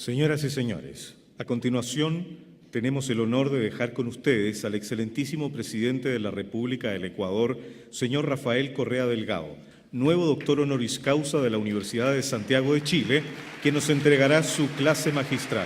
Señoras y señores, a continuación tenemos el honor de dejar con ustedes al excelentísimo presidente de la República del Ecuador, señor Rafael Correa Delgado, nuevo doctor honoris causa de la Universidad de Santiago de Chile, que nos entregará su clase magistral.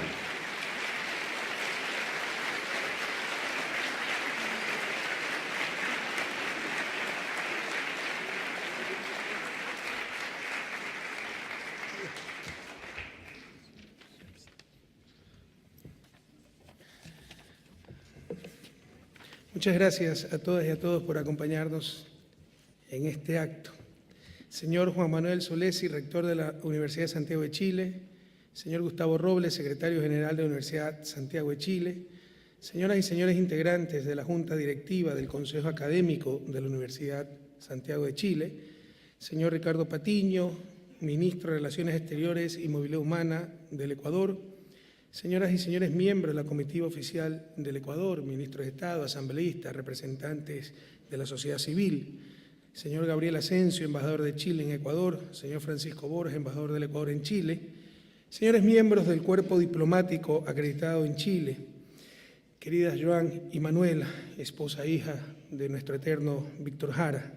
Muchas gracias a todas y a todos por acompañarnos en este acto. Señor Juan Manuel Solesi, rector de la Universidad de Santiago de Chile, señor Gustavo Robles, secretario general de la Universidad de Santiago de Chile, señoras y señores integrantes de la Junta Directiva del Consejo Académico de la Universidad de Santiago de Chile, señor Ricardo Patiño, ministro de Relaciones Exteriores y Movilidad Humana del Ecuador, señoras y señores miembros de la Comitiva Oficial del Ecuador, ministros de Estado, asambleístas, representantes de la sociedad civil, señor Gabriel Asensio, embajador de Chile en Ecuador, señor Francisco Borges, embajador del Ecuador en Chile, señores miembros del cuerpo diplomático acreditado en Chile, queridas Joan y Manuela, esposa e hija de nuestro eterno Víctor Jara,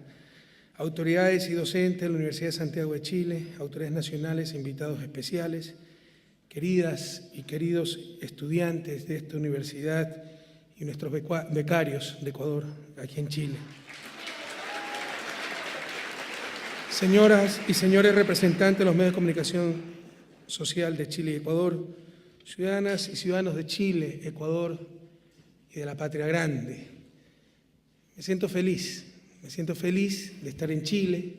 autoridades y docentes de la Universidad de Santiago de Chile, autoridades nacionales e invitados especiales, queridas y queridos estudiantes de esta universidad y nuestros becarios de Ecuador, aquí en Chile. Señoras y señores representantes de los medios de comunicación social de Chile y Ecuador, ciudadanas y ciudadanos de Chile, Ecuador y de la patria grande, me siento feliz de estar en Chile,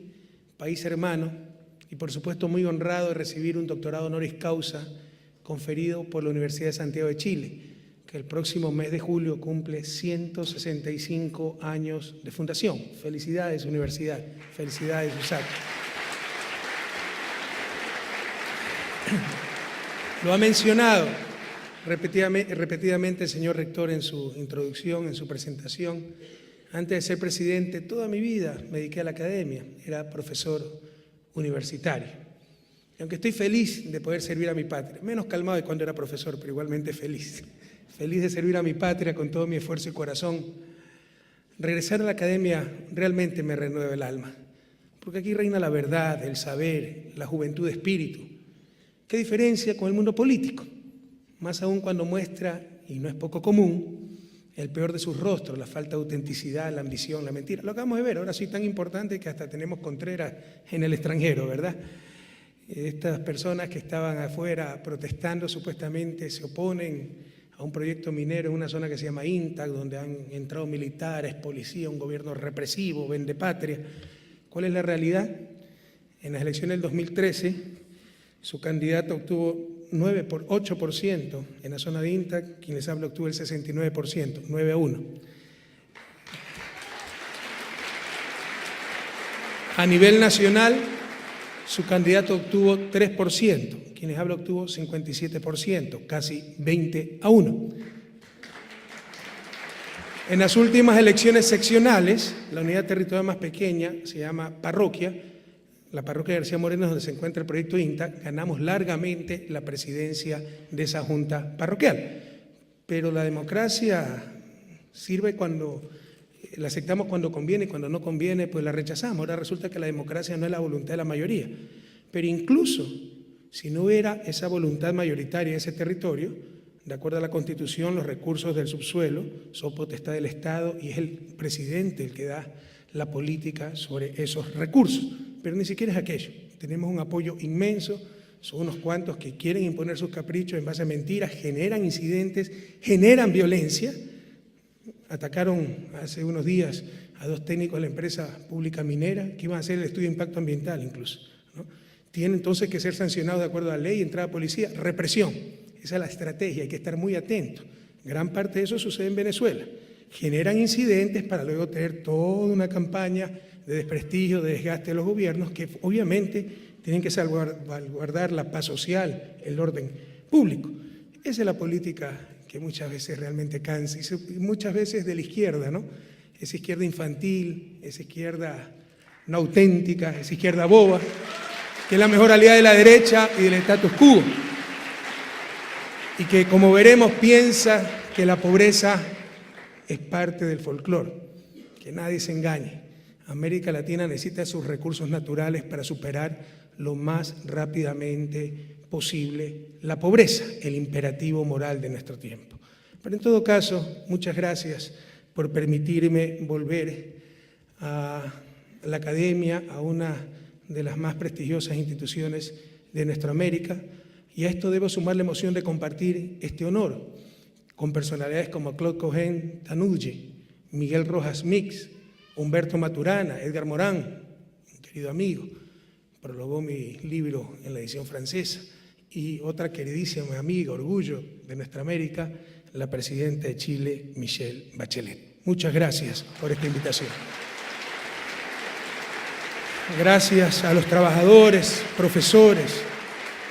país hermano, y por supuesto muy honrado de recibir un doctorado honoris causa conferido por la Universidad de Santiago de Chile, que el próximo mes de julio cumple 165 años de fundación. Felicidades, universidad, felicidades, USAC. Lo ha mencionado repetidamente el señor rector en su introducción, en su presentación. Antes de ser presidente, toda mi vida me dediqué a la academia, era profesor universitario. Y aunque estoy feliz de poder servir a mi patria, menos calmado de cuando era profesor, pero igualmente feliz de servir a mi patria con todo mi esfuerzo y corazón, regresar a la academia realmente me renueva el alma, porque aquí reina la verdad, el saber, la juventud de espíritu. ¿Qué diferencia con el mundo político? Más aún cuando muestra, y no es poco común, el peor de sus rostros, la falta de autenticidad, la ambición, la mentira. Lo acabamos de ver, ahora soy tan importante que hasta tenemos Contreras en el extranjero, ¿verdad? Estas personas que estaban afuera protestando supuestamente se oponen a un proyecto minero en una zona que se llama INTAC, donde han entrado militares, policía, un gobierno represivo, vendepatria. ¿Cuál es la realidad? En las elecciones del 2013, su candidato obtuvo 8% en la zona de INTAC, quien les habla obtuvo el 69%, 9-1. A nivel nacional, su candidato obtuvo 3%, quien les habla obtuvo 57%, casi 20-1. En las últimas elecciones seccionales, la unidad territorial más pequeña se llama parroquia, la parroquia de García Moreno, donde se encuentra el proyecto INTAC, ganamos largamente la presidencia de esa junta parroquial. Pero la democracia sirve cuando la aceptamos cuando conviene y cuando no conviene, pues la rechazamos. Ahora resulta que la democracia no es la voluntad de la mayoría. Pero incluso si no hubiera esa voluntad mayoritaria en ese territorio, de acuerdo a la Constitución, los recursos del subsuelo son potestad del Estado y es el presidente el que da la política sobre esos recursos. Pero ni siquiera es aquello. Tenemos un apoyo inmenso, son unos cuantos que quieren imponer sus caprichos en base a mentiras, generan incidentes, generan violencia. Atacaron hace unos días a 2 técnicos de la empresa pública minera que iban a hacer el estudio de impacto ambiental incluso, ¿no? Tienen entonces que ser sancionados de acuerdo a la ley, entrada a policía, represión. Esa es la estrategia, hay que estar muy atento. Gran parte de eso sucede en Venezuela. Generan incidentes para luego tener toda una campaña de desprestigio, de desgaste de los gobiernos que obviamente tienen que salvaguardar la paz social, el orden público. Esa es la política que muchas veces realmente cansa, y muchas veces de la izquierda, ¿no? Esa izquierda infantil, esa izquierda no auténtica, esa izquierda boba, que es la mejor aliada de la derecha y del status quo. y que, como veremos, piensa que la pobreza es parte del folclore. Que nadie se engañe. América Latina necesita sus recursos naturales para superar lo más rápidamente posible la pobreza, el imperativo moral de nuestro tiempo. Pero en todo caso, muchas gracias por permitirme volver a la academia, a una de las más prestigiosas instituciones de nuestra América, y a esto debo sumar la emoción de compartir este honor con personalidades como Claude Cohen Tanucci, Miguel Rojas Mix, Humberto Maturana, Edgar Morán, un querido amigo, prologó mi libro en la edición francesa, y otra queridísima amiga, orgullo de nuestra América, la presidenta de Chile, Michelle Bachelet. Muchas gracias por esta invitación. Gracias a los trabajadores, profesores,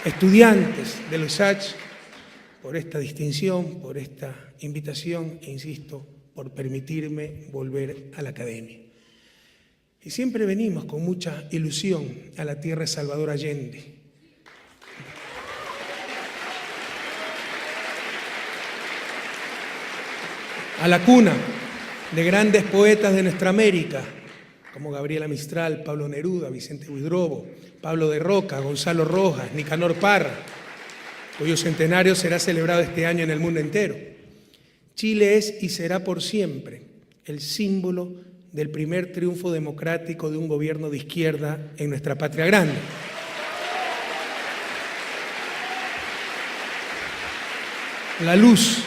estudiantes de la USACH por esta distinción, por esta invitación e, insisto, por permitirme volver a la academia. Y siempre venimos con mucha ilusión a la tierra de Salvador Allende. A la cuna de grandes poetas de nuestra América, como Gabriela Mistral, Pablo Neruda, Vicente Huidrobo, Pablo de Roca, Gonzalo Rojas, Nicanor Parra, cuyo centenario será celebrado este año en el mundo entero. Chile es y será por siempre el símbolo del primer triunfo democrático de un gobierno de izquierda en nuestra patria grande. La luz,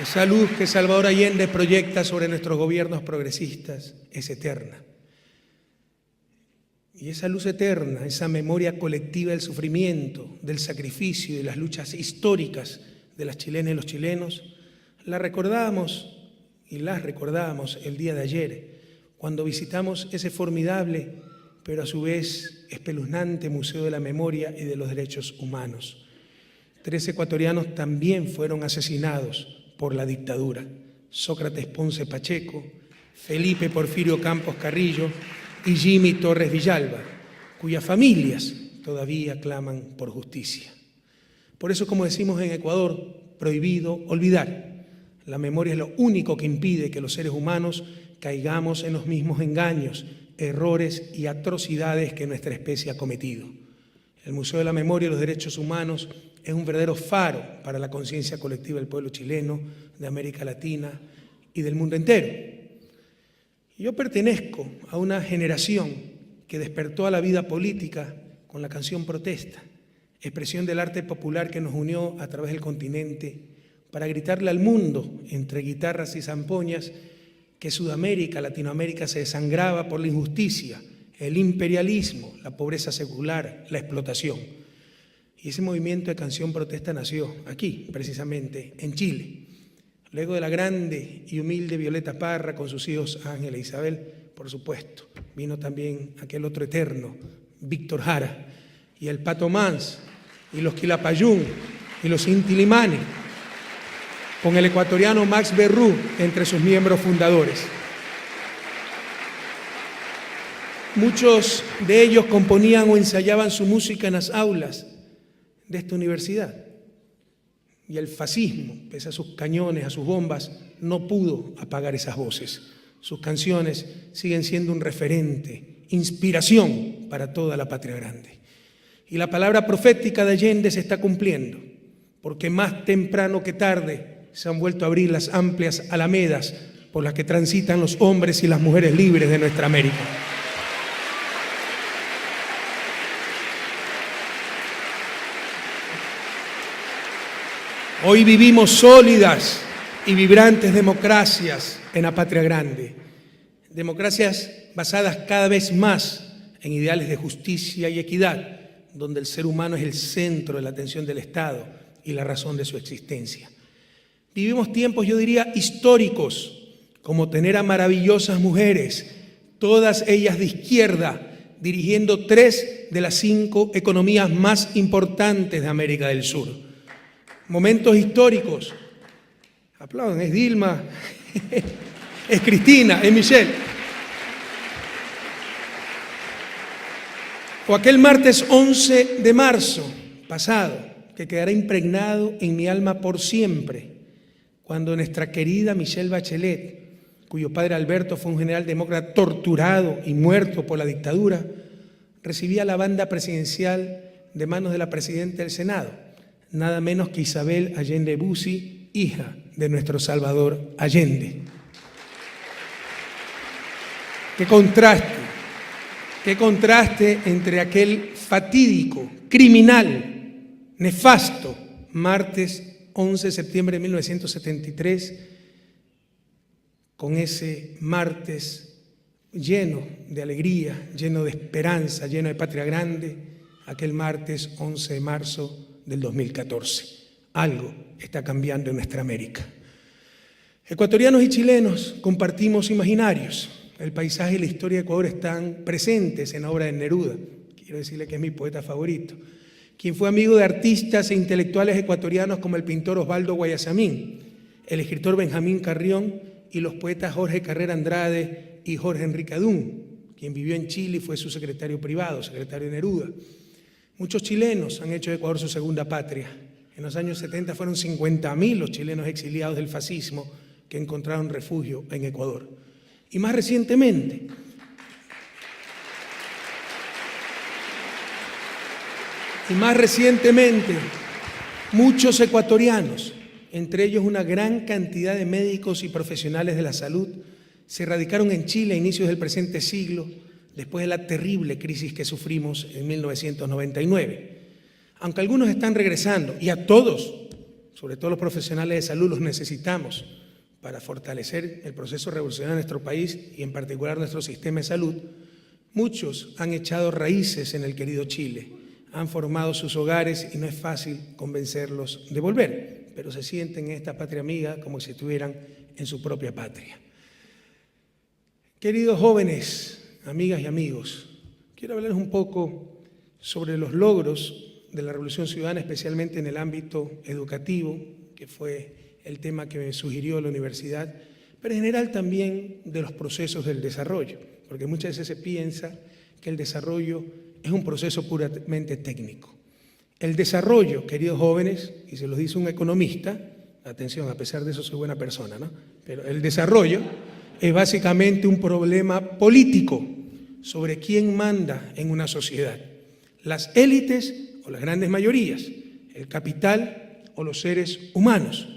esa luz que Salvador Allende proyecta sobre nuestros gobiernos progresistas, es eterna. Y esa luz eterna, esa memoria colectiva del sufrimiento, del sacrificio y de las luchas históricas de las chilenas y los chilenos, la recordamos y las recordamos el día de ayer, cuando visitamos ese formidable, pero a su vez espeluznante Museo de la Memoria y de los Derechos Humanos. 3 ecuatorianos también fueron asesinados por la dictadura: Sócrates Ponce Pacheco, Felipe Porfirio Campos Carrillo y Jimmy Torres Villalba, cuyas familias todavía claman por justicia. Por eso, como decimos en Ecuador, prohibido olvidar. La memoria es lo único que impide que los seres humanos caigamos en los mismos engaños, errores y atrocidades que nuestra especie ha cometido. El Museo de la Memoria y los Derechos Humanos es un verdadero faro para la conciencia colectiva del pueblo chileno, de América Latina y del mundo entero. Yo pertenezco a una generación que despertó a la vida política con la canción Protesta, expresión del arte popular que nos unió a través del continente para gritarle al mundo, entre guitarras y zampoñas, que Sudamérica, Latinoamérica se desangraba por la injusticia, el imperialismo, la pobreza secular, la explotación. Y ese movimiento de canción Protesta nació aquí, precisamente, en Chile. Luego de la grande y humilde Violeta Parra con sus hijos Ángel e Isabel, por supuesto, vino también aquel otro eterno, Víctor Jara, y el Pato Mans, y los Quilapayún, y los Inti Limani, con el ecuatoriano Max Berrú entre sus miembros fundadores. Muchos de ellos componían o ensayaban su música en las aulas de esta universidad. Y el fascismo, pese a sus cañones, a sus bombas, no pudo apagar esas voces. Sus canciones siguen siendo un referente, inspiración para toda la patria grande. Y la palabra profética de Allende se está cumpliendo, porque más temprano que tarde se han vuelto a abrir las amplias alamedas por las que transitan los hombres y las mujeres libres de nuestra América. Hoy vivimos sólidas y vibrantes democracias en la patria grande, democracias basadas cada vez más en ideales de justicia y equidad, donde el ser humano es el centro de la atención del Estado y la razón de su existencia. Vivimos tiempos, yo diría, históricos, como tener a maravillosas mujeres, todas ellas de izquierda, dirigiendo 3 de las 5 economías más importantes de América del Sur. Momentos históricos. Aplaudan, es Dilma, es Cristina, es Michelle. O aquel martes 11 de marzo pasado, que quedará impregnado en mi alma por siempre, cuando nuestra querida Michelle Bachelet, cuyo padre Alberto fue un general demócrata torturado y muerto por la dictadura, recibía la banda presidencial de manos de la presidenta del Senado, nada menos que Isabel Allende Bussi, hija de nuestro Salvador Allende. ¡Qué contraste entre aquel fatídico, criminal, nefasto martes 11 de septiembre de 1973, con ese martes lleno de alegría, lleno de esperanza, lleno de patria grande, aquel martes 11 de marzo del 2014. Algo está cambiando en nuestra América. Ecuatorianos y chilenos compartimos imaginarios. El paisaje y la historia de Ecuador están presentes en la obra de Neruda. Quiero decirle que es mi poeta favorito, quien fue amigo de artistas e intelectuales ecuatorianos como el pintor Osvaldo Guayasamín, el escritor Benjamín Carrión y los poetas Jorge Carrera Andrade y Jorge Enrique Adún, quien vivió en Chile y fue su secretario privado, secretario de Neruda. Muchos chilenos han hecho de Ecuador su segunda patria. En los años 70 fueron 50.000 los chilenos exiliados del fascismo que encontraron refugio en Ecuador. Y más recientemente, muchos ecuatorianos, entre ellos una gran cantidad de médicos y profesionales de la salud, se radicaron en Chile a inicios del presente siglo, después de la terrible crisis que sufrimos en 1999. Aunque algunos están regresando, y a todos, sobre todo los profesionales de salud, los necesitamos para fortalecer el proceso revolucionario de nuestro país y en particular nuestro sistema de salud, muchos han echado raíces en el querido Chile, han formado sus hogares y no es fácil convencerlos de volver, pero se sienten en esta patria amiga como si estuvieran en su propia patria. Queridos jóvenes, amigas y amigos, quiero hablarles un poco sobre los logros de la Revolución Ciudadana, especialmente en el ámbito educativo, que fue el tema que me sugirió la universidad, pero en general también de los procesos del desarrollo, porque muchas veces se piensa que el desarrollo es un proceso puramente técnico. El desarrollo, queridos jóvenes, y se los dice un economista, atención, a pesar de eso soy buena persona, ¿no? Pero el desarrollo es básicamente un problema político sobre quién manda en una sociedad. Las élites o las grandes mayorías, el capital o los seres humanos,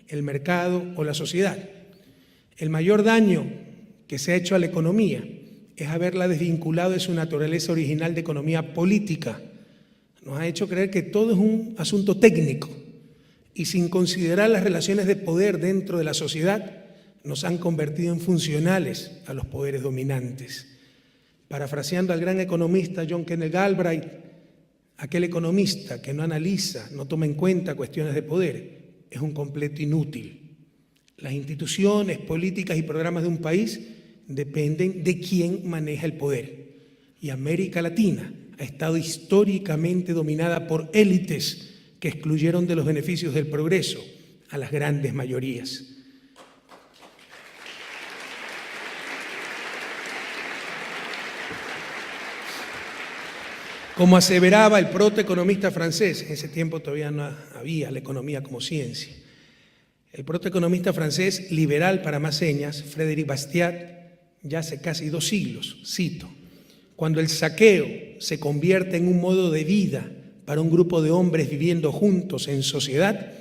el mercado o la sociedad. El mayor daño que se ha hecho a la economía es haberla desvinculado de su naturaleza original de economía política. Nos ha hecho creer que todo es un asunto técnico y sin considerar las relaciones de poder dentro de la sociedad nos han convertido en funcionales a los poderes dominantes. Parafraseando al gran economista John Kenneth Galbraith, aquel economista que no analiza, no toma en cuenta cuestiones de poder, es un completo inútil. Las instituciones, políticas y programas de un país dependen de quién maneja el poder. Y América Latina ha estado históricamente dominada por élites que excluyeron de los beneficios del progreso a las grandes mayorías. Como aseveraba el protoeconomista francés, en ese tiempo todavía no había la economía como ciencia, el protoeconomista francés liberal para más señas, Frédéric Bastiat, ya hace casi 2 siglos, cito, cuando el saqueo se convierte en un modo de vida para un grupo de hombres viviendo juntos en sociedad,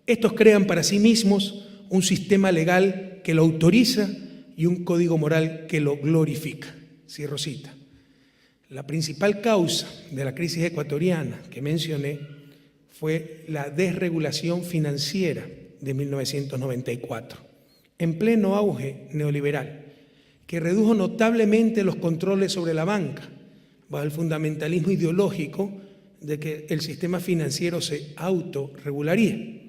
estos crean para sí mismos un sistema legal que lo autoriza y un código moral que lo glorifica. Cierro cita. La principal causa de la crisis ecuatoriana que mencioné fue la desregulación financiera de 1994, en pleno auge neoliberal, que redujo notablemente los controles sobre la banca, bajo el fundamentalismo ideológico de que el sistema financiero se autorregularía.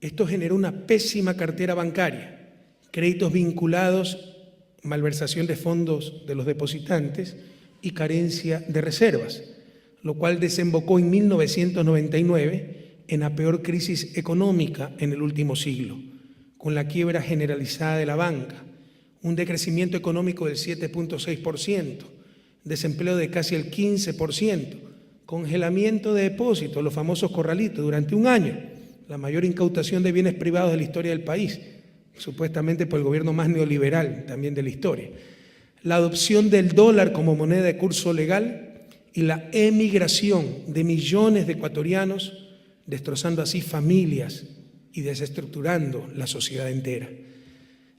Esto generó una pésima cartera bancaria, créditos vinculados, malversación de fondos de los depositantes y carencia de reservas, lo cual desembocó en 1999 en la peor crisis económica en el último siglo, con la quiebra generalizada de la banca, un decrecimiento económico del 7.6%, desempleo de casi el 15%, congelamiento de depósitos, los famosos corralitos, durante un año, la mayor incautación de bienes privados de la historia del país, supuestamente por el gobierno más neoliberal también de la historia, la adopción del dólar como moneda de curso legal y la emigración de millones de ecuatorianos, destrozando así familias y desestructurando la sociedad entera.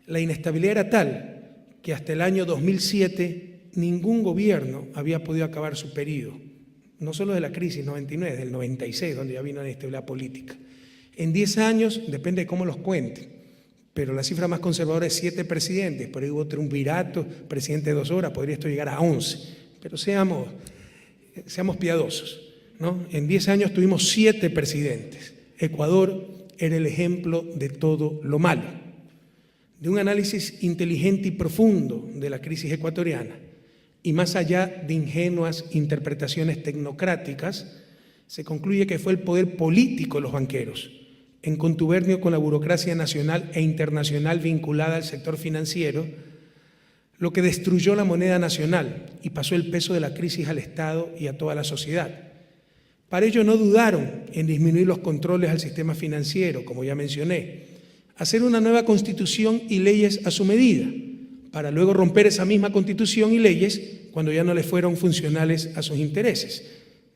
La inestabilidad era tal que hasta el año 2007 ningún gobierno había podido acabar su periodo, no solo de la crisis 99, del 96, donde ya vino la inestabilidad política. En 10 años, depende de cómo los cuente, pero la cifra más conservadora es 7 presidentes, por ahí hubo triunvirato, presidente de 2 horas, podría esto llegar a 11, pero seamos piadosos, ¿no? En 10 años tuvimos 7 presidentes. Ecuador era el ejemplo de todo lo malo. De un análisis inteligente y profundo de la crisis ecuatoriana y más allá de ingenuas interpretaciones tecnocráticas, se concluye que fue el poder político de los banqueros, en contubernio con la burocracia nacional e internacional vinculada al sector financiero, lo que destruyó la moneda nacional y pasó el peso de la crisis al Estado y a toda la sociedad. Para ello no dudaron en disminuir los controles al sistema financiero, como ya mencioné, hacer una nueva constitución y leyes a su medida, para luego romper esa misma constitución y leyes cuando ya no les fueron funcionales a sus intereses.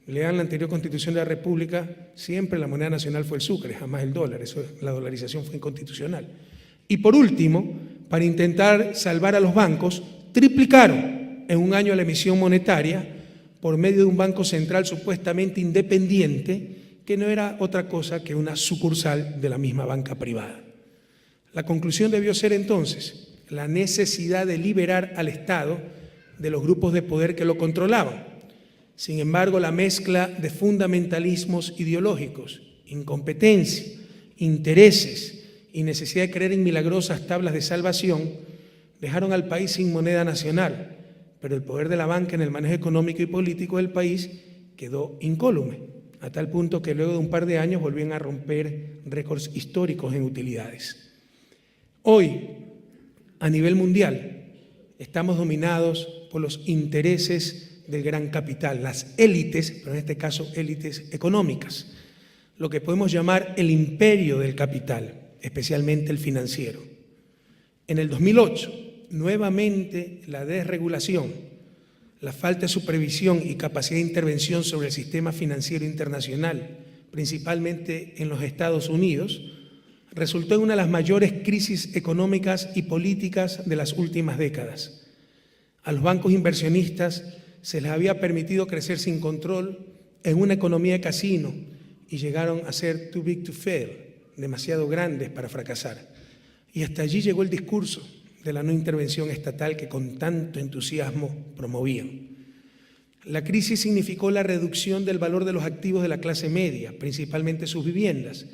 Lean la anterior Constitución de la República, siempre la moneda nacional fue el sucre, jamás el dólar, la dolarización fue inconstitucional. Y por último, para intentar salvar a los bancos, triplicaron en un año la emisión monetaria por medio de un banco central supuestamente independiente, que no era otra cosa que una sucursal de la misma banca privada. La conclusión debió ser entonces la necesidad de liberar al Estado de los grupos de poder que lo controlaban. Sin embargo, la mezcla de fundamentalismos ideológicos, incompetencia, intereses y necesidad de creer en milagrosas tablas de salvación dejaron al país sin moneda nacional, pero el poder de la banca en el manejo económico y político del país quedó incólume, a tal punto que luego de un par de años volvían a romper récords históricos en utilidades. Hoy, a nivel mundial, estamos dominados por los intereses del gran capital, las élites, pero en este caso élites económicas, lo que podemos llamar el imperio del capital, especialmente el financiero. En el 2008, nuevamente la desregulación, la falta de supervisión y capacidad de intervención sobre el sistema financiero internacional, principalmente en los Estados Unidos, resultó en una de las mayores crisis económicas y políticas de las últimas décadas. A los bancos inversionistas se les había permitido crecer sin control en una economía de casino y llegaron a ser too big to fail, demasiado grandes para fracasar. Y hasta allí llegó el discurso de la no intervención estatal que con tanto entusiasmo promovían. La crisis significó la reducción del valor de los activos de la clase media, principalmente sus viviendas,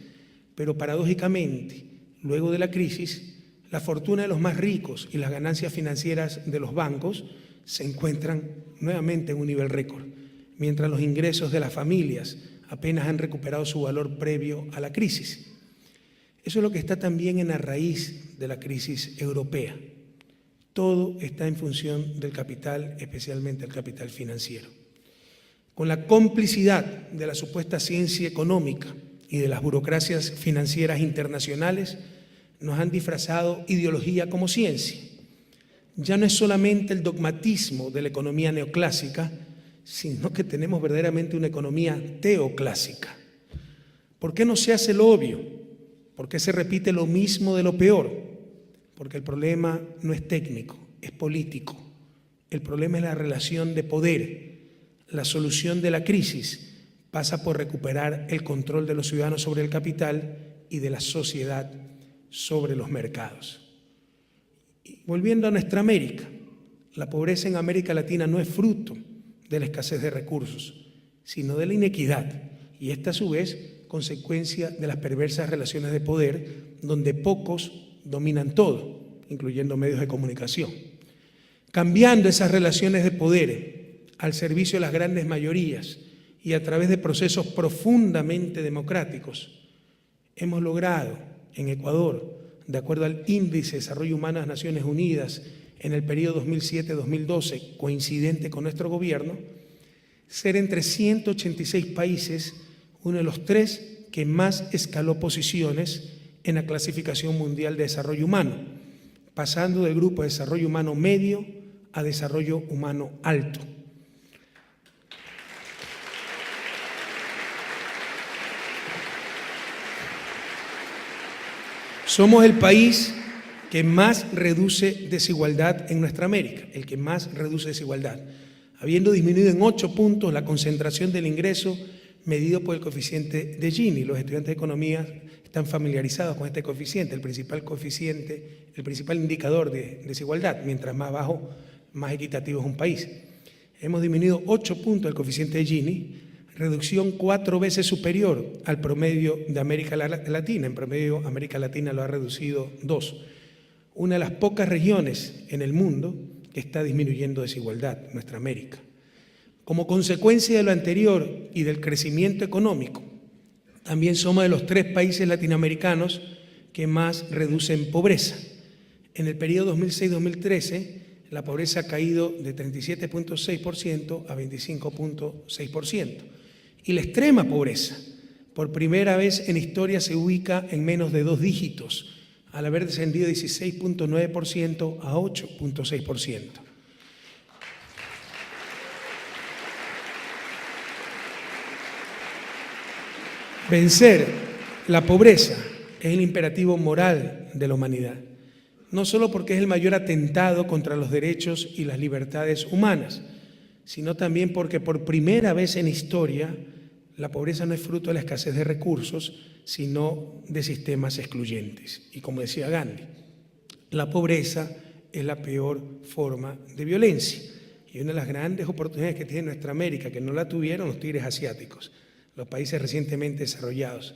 pero paradójicamente, luego de la crisis, la fortuna de los más ricos y las ganancias financieras de los bancos se encuentran nuevamente en un nivel récord, mientras los ingresos de las familias apenas han recuperado su valor previo a la crisis. Eso es lo que está también en la raíz de la crisis europea. Todo está en función del capital, especialmente el capital financiero. Con la complicidad de la supuesta ciencia económica y de las burocracias financieras internacionales, nos han disfrazado ideología como ciencia. Ya no es solamente el dogmatismo de la economía neoclásica, sino que tenemos verdaderamente una economía teoclásica. ¿Por qué no se hace lo obvio? ¿Por qué se repite lo mismo de lo peor? Porque el problema no es técnico, es político. El problema es la relación de poder. La solución de la crisis pasa por recuperar el control de los ciudadanos sobre el capital y de la sociedad sobre los mercados. Y volviendo a nuestra América, la pobreza en América Latina no es fruto de la escasez de recursos, sino de la inequidad, y esta a su vez consecuencia de las perversas relaciones de poder, donde pocos dominan todo, incluyendo medios de comunicación. Cambiando esas relaciones de poder al servicio de las grandes mayorías y a través de procesos profundamente democráticos, hemos logrado en Ecuador, de acuerdo al Índice de Desarrollo Humano de las Naciones Unidas, en el periodo 2007-2012, coincidente con nuestro gobierno, ser entre 186 países uno de los 3 que más escaló posiciones en la clasificación mundial de desarrollo humano, pasando del grupo de desarrollo humano medio a desarrollo humano alto. Somos el país que más reduce desigualdad en nuestra América, el que más reduce desigualdad, habiendo disminuido en 8 puntos la concentración del ingreso medido por el coeficiente de Gini. Los estudiantes de economía están familiarizados con este coeficiente, el principal indicador de desigualdad. Mientras más bajo, más equitativo es un país. Hemos disminuido 8 puntos el coeficiente de Gini, reducción 4 veces superior al promedio de América Latina. En promedio, América Latina lo ha reducido 2. Una de las pocas regiones en el mundo que está disminuyendo desigualdad, nuestra América. Como consecuencia de lo anterior y del crecimiento económico, también somos de los 3 países latinoamericanos que más reducen pobreza. En el periodo 2006-2013, la pobreza ha caído de 37.6% a 25.6%. Y la extrema pobreza, por primera vez en historia, se ubica en menos de 2 dígitos, al haber descendido de 16.9% a 8.6%. Vencer la pobreza es el imperativo moral de la humanidad, no solo porque es el mayor atentado contra los derechos y las libertades humanas, sino también porque por primera vez en historia la pobreza no es fruto de la escasez de recursos, sino de sistemas excluyentes. Y como decía Gandhi, la pobreza es la peor forma de violencia. Y una de las grandes oportunidades que tiene nuestra América, que no la tuvieron los tigres asiáticos, los países recientemente desarrollados.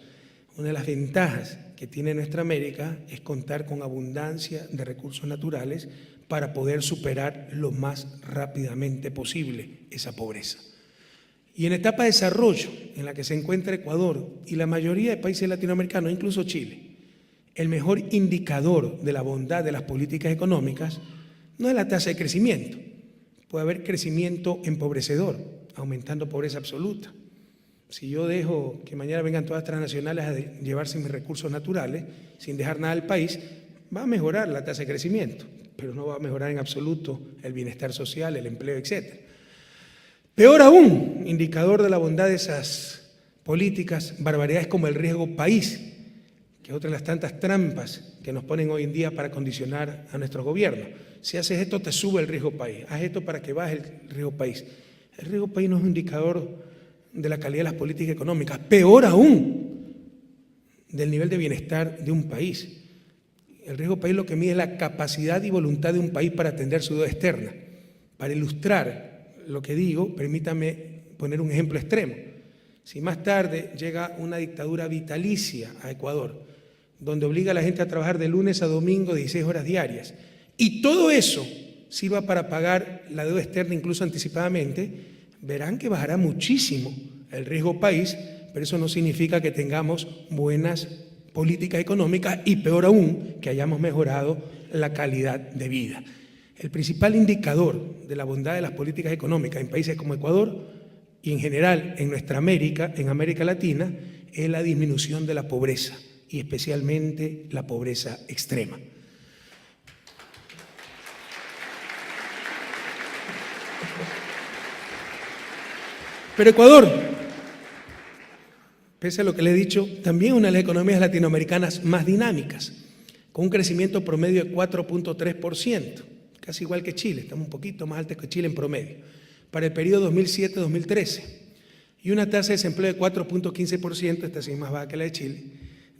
Una de las ventajas que tiene nuestra América es contar con abundancia de recursos naturales para poder superar lo más rápidamente posible esa pobreza. Y en etapa de desarrollo, en la que se encuentra Ecuador y la mayoría de países latinoamericanos, incluso Chile, el mejor indicador de la bondad de las políticas económicas no es la tasa de crecimiento. Puede haber crecimiento empobrecedor, aumentando pobreza absoluta. Si yo dejo que mañana vengan todas las transnacionales a llevarse mis recursos naturales, sin dejar nada al país, va a mejorar la tasa de crecimiento, pero no va a mejorar en absoluto el bienestar social, el empleo, etc. Peor aún, indicador de la bondad de esas políticas, barbaridades como el riesgo país, que es otra de las tantas trampas que nos ponen hoy en día para condicionar a nuestros gobiernos. Si haces esto, te sube el riesgo país. Haz esto para que baje el riesgo país. El riesgo país no es un indicador de la calidad de las políticas económicas, peor aún, del nivel de bienestar de un país. El riesgo país lo que mide es la capacidad y voluntad de un país para atender su deuda externa. Para ilustrar lo que digo, permítame poner un ejemplo extremo. Si más tarde llega una dictadura vitalicia a Ecuador, donde obliga a la gente a trabajar de lunes a domingo 16 horas diarias, y todo eso sirva para pagar la deuda externa incluso anticipadamente, verán que bajará muchísimo el riesgo país, pero eso no significa que tengamos buenas políticas económicas y peor aún, que hayamos mejorado la calidad de vida. El principal indicador de la bondad de las políticas económicas en países como Ecuador y en general en nuestra América, en América Latina, es la disminución de la pobreza y especialmente la pobreza extrema. Pero Ecuador, pese a lo que le he dicho, también es una de las economías latinoamericanas más dinámicas, con un crecimiento promedio de 4.3%, casi igual que Chile, estamos un poquito más altos que Chile en promedio, para el periodo 2007-2013, y una tasa de desempleo de 4.15%, esta sí es más baja que la de Chile,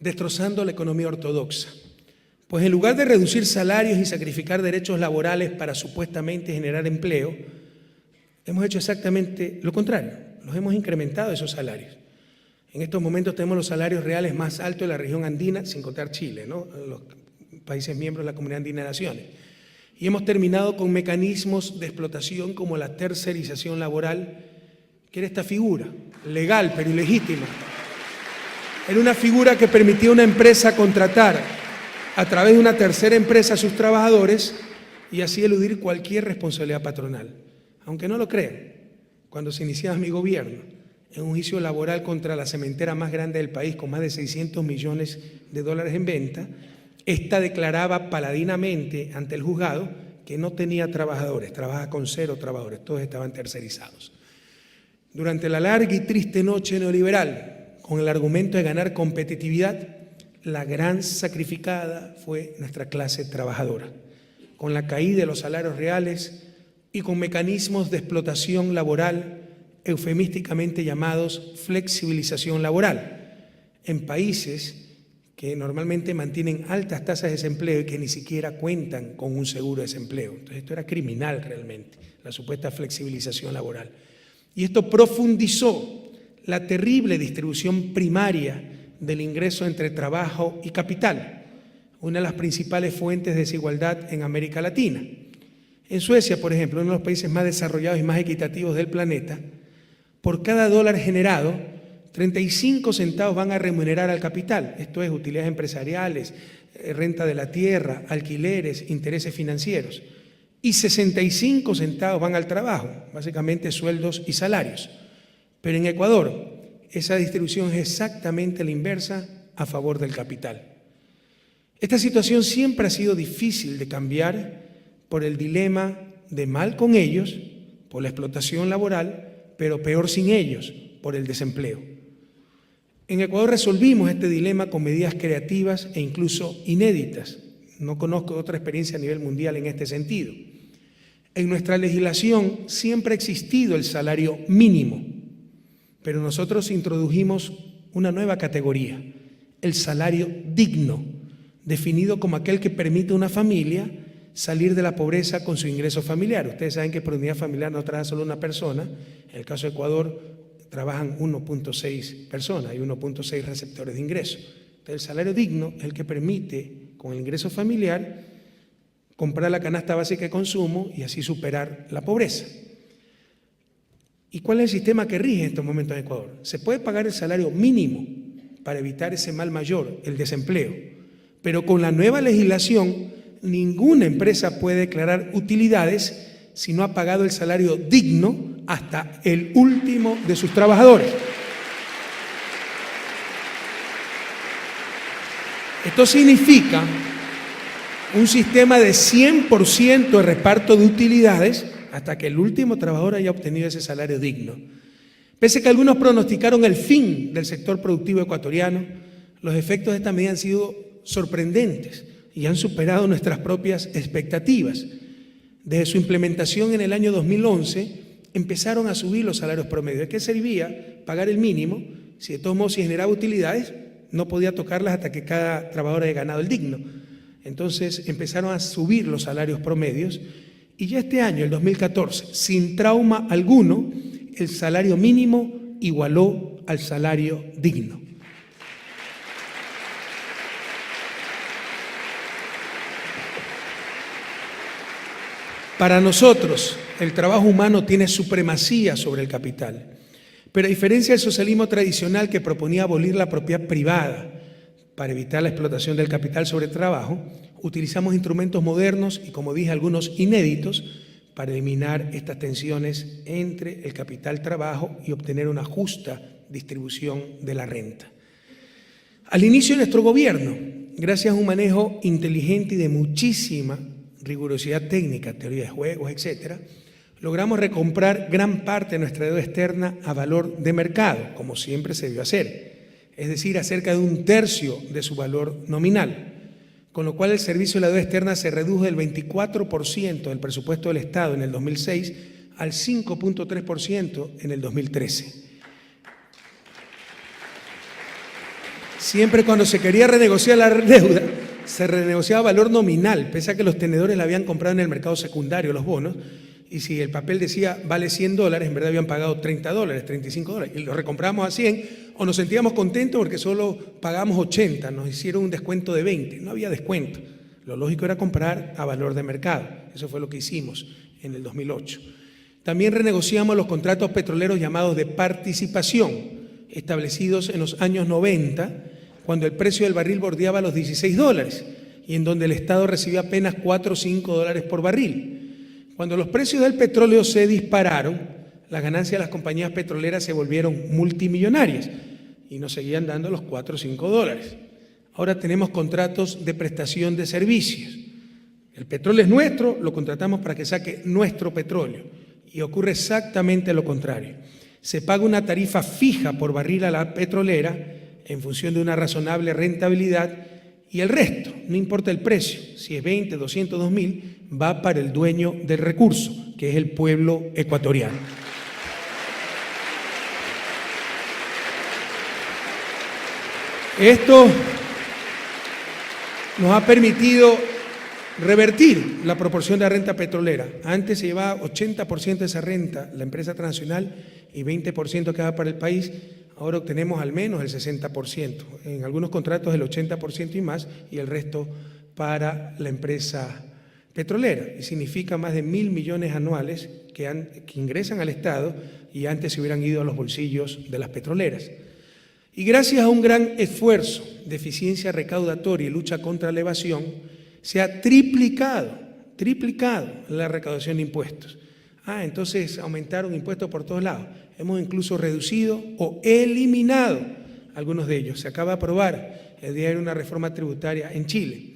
destrozando la economía ortodoxa. Pues en lugar de reducir salarios y sacrificar derechos laborales para supuestamente generar empleo, hemos hecho exactamente lo contrario, los hemos incrementado esos salarios. En estos momentos tenemos los salarios reales más altos de la región andina, sin contar Chile, ¿no? Los países miembros de la Comunidad Andina de Naciones. Y hemos terminado con mecanismos de explotación como la tercerización laboral, que era esta figura, legal pero ilegítima. Era una figura que permitía a una empresa contratar a través de una tercera empresa a sus trabajadores y así eludir cualquier responsabilidad patronal. Aunque no lo crean, cuando se iniciaba mi gobierno, en un juicio laboral contra la cementera más grande del país, con más de 600 millones de dólares en venta, esta declaraba paladinamente ante el juzgado que no tenía trabajadores, trabaja con 0 trabajadores, todos estaban tercerizados. Durante la larga y triste noche neoliberal, con el argumento de ganar competitividad, la gran sacrificada fue nuestra clase trabajadora, con la caída de los salarios reales y con mecanismos de explotación laboral eufemísticamente llamados flexibilización laboral, en países que normalmente mantienen altas tasas de desempleo y que ni siquiera cuentan con un seguro de desempleo. Entonces esto era criminal realmente, la supuesta flexibilización laboral. Y esto profundizó la terrible distribución primaria del ingreso entre trabajo y capital, una de las principales fuentes de desigualdad en América Latina. En Suecia, por ejemplo, uno de los países más desarrollados y más equitativos del planeta, por cada dólar generado, 35 centavos van a remunerar al capital, esto es utilidades empresariales, renta de la tierra, alquileres, intereses financieros, y 65 centavos van al trabajo, básicamente sueldos y salarios. Pero en Ecuador, esa distribución es exactamente la inversa a favor del capital. Esta situación siempre ha sido difícil de cambiar por el dilema de mal con ellos, por la explotación laboral, pero peor sin ellos, por el desempleo. En Ecuador resolvimos este dilema con medidas creativas e incluso inéditas. No conozco otra experiencia a nivel mundial en este sentido. En nuestra legislación siempre ha existido el salario mínimo, pero nosotros introdujimos una nueva categoría, el salario digno, definido como aquel que permite a una familia salir de la pobreza con su ingreso familiar. Ustedes saben que por unidad familiar no trabaja solo una persona, en el caso de Ecuador trabajan 1.6 personas, hay 1.6 receptores de ingreso. Entonces, el salario digno es el que permite, con el ingreso familiar, comprar la canasta básica de consumo y así superar la pobreza. ¿Y cuál es el sistema que rige en estos momentos en Ecuador? Se puede pagar el salario mínimo para evitar ese mal mayor, el desempleo, pero con la nueva legislación ninguna empresa puede declarar utilidades si no ha pagado el salario digno hasta el último de sus trabajadores. Esto significa un sistema de 100% de reparto de utilidades hasta que el último trabajador haya obtenido ese salario digno. Pese a que algunos pronosticaron el fin del sector productivo ecuatoriano, los efectos de esta medida han sido sorprendentes y han superado nuestras propias expectativas. Desde su implementación en el año 2011, empezaron a subir los salarios promedios. ¿De qué servía pagar el mínimo? Si de todos modos si generaba utilidades, no podía tocarlas hasta que cada trabajador haya ganado el digno. Entonces empezaron a subir los salarios promedios y ya este año, el 2014, sin trauma alguno, el salario mínimo igualó al salario digno. Para nosotros, el trabajo humano tiene supremacía sobre el capital, pero a diferencia del socialismo tradicional que proponía abolir la propiedad privada para evitar la explotación del capital sobre el trabajo, utilizamos instrumentos modernos y, como dije, algunos inéditos para eliminar estas tensiones entre el capital-trabajo y obtener una justa distribución de la renta. Al inicio de nuestro gobierno, gracias a un manejo inteligente y de muchísima rigurosidad técnica, teoría de juegos, etcétera, logramos recomprar gran parte de nuestra deuda externa a valor de mercado, como siempre se debió hacer, es decir, a cerca de 1/3 de su valor nominal, con lo cual el servicio de la deuda externa se redujo del 24% del presupuesto del Estado en el 2006 al 5.3% en el 2013. Siempre cuando se quería renegociar la deuda, se renegociaba valor nominal, pese a que los tenedores la habían comprado en el mercado secundario, los bonos, y si el papel decía vale $100, en verdad habían pagado $30, $35, y lo recompramos a 100, o nos sentíamos contentos porque solo pagamos 80, nos hicieron un descuento de 20, no había descuento. Lo lógico era comprar a valor de mercado, eso fue lo que hicimos en el 2008. También renegociamos los contratos petroleros llamados de participación, establecidos en los años 90, cuando el precio del barril bordeaba los $16 y en donde el Estado recibía apenas $4 o $5 por barril. Cuando los precios del petróleo se dispararon, las ganancias de las compañías petroleras se volvieron multimillonarias y nos seguían dando los 4 o 5 dólares. Ahora tenemos contratos de prestación de servicios. El petróleo es nuestro, lo contratamos para que saque nuestro petróleo. Y ocurre exactamente lo contrario. Se paga una tarifa fija por barril a la petrolera en función de una razonable rentabilidad y el resto, no importa el precio, si es 20, 200, 2000, va para el dueño del recurso, que es el pueblo ecuatoriano. Esto nos ha permitido revertir la proporción de la renta petrolera. Antes se llevaba 80% de esa renta la empresa transnacional y 20% quedaba para el país. Ahora obtenemos al menos el 60%. En algunos contratos el 80% y más, y el resto para la empresa petrolera. Y significa más de 1.000 millones anuales que ingresan al Estado y antes se hubieran ido a los bolsillos de las petroleras. Y gracias a un gran esfuerzo de eficiencia recaudatoria y lucha contra la evasión, se ha triplicado la recaudación de impuestos. Entonces aumentaron impuestos por todos lados. Hemos incluso reducido o eliminado algunos de ellos. Se acaba de aprobar el día de una reforma tributaria en Chile,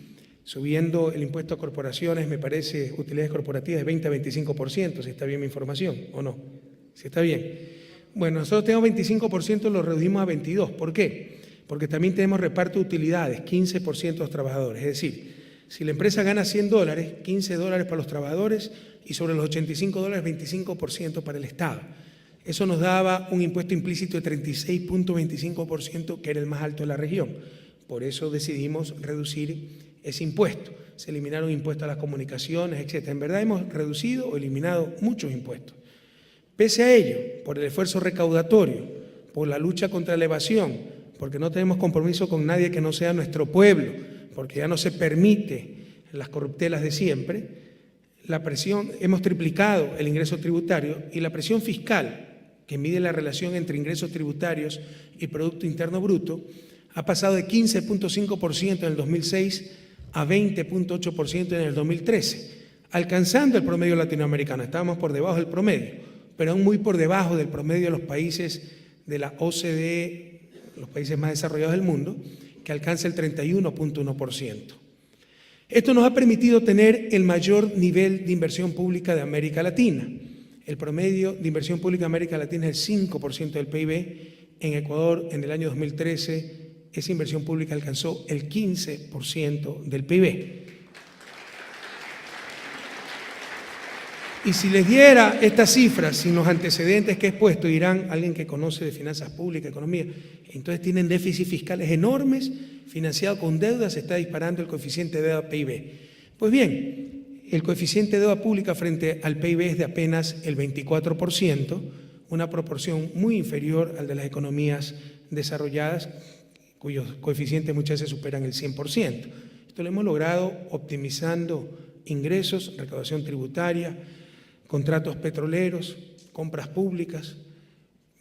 subiendo el impuesto a corporaciones, me parece, utilidades corporativas de 20 a 25%, si está bien mi información, ¿o no? Si está bien. Bueno, nosotros tenemos 25%, lo redujimos a 22%. ¿Por qué? Porque también tenemos reparto de utilidades, 15% de los trabajadores. Es decir, si la empresa gana 100 dólares, 15 dólares para los trabajadores y sobre los 85 dólares, 25% para el Estado. Eso nos daba un impuesto implícito de 36.25%, que era el más alto de la región. Por eso decidimos reducir ese impuesto. Se eliminaron impuestos a las comunicaciones, etc. En verdad hemos reducido o eliminado muchos impuestos. Pese a ello, por el esfuerzo recaudatorio, por la lucha contra la evasión, porque no tenemos compromiso con nadie que no sea nuestro pueblo, porque ya no se permite las corruptelas de siempre, la presión, hemos triplicado el ingreso tributario y la presión fiscal, que mide la relación entre ingresos tributarios y Producto Interno Bruto, ha pasado de 15.5% en el 2006 a 20.8% en el 2013, alcanzando el promedio latinoamericano. Estábamos por debajo del promedio, pero aún muy por debajo del promedio de los países de la OCDE, los países más desarrollados del mundo, que alcanza el 31.1%. Esto nos ha permitido tener el mayor nivel de inversión pública de América Latina. El promedio de inversión pública de América Latina es el 5% del PIB. En Ecuador, en el año 2013, esa inversión pública alcanzó el 15% del PIB. Y si les diera estas cifras sin los antecedentes que he expuesto, dirán, alguien que conoce de finanzas públicas, economía, entonces tienen déficits fiscales enormes, financiado con deuda, se está disparando el coeficiente de deuda PIB. Pues bien, el coeficiente de deuda pública frente al PIB es de apenas el 24%, una proporción muy inferior al de las economías desarrolladas, cuyos coeficientes muchas veces superan el 100%. Esto lo hemos logrado optimizando ingresos, recaudación tributaria, contratos petroleros, compras públicas,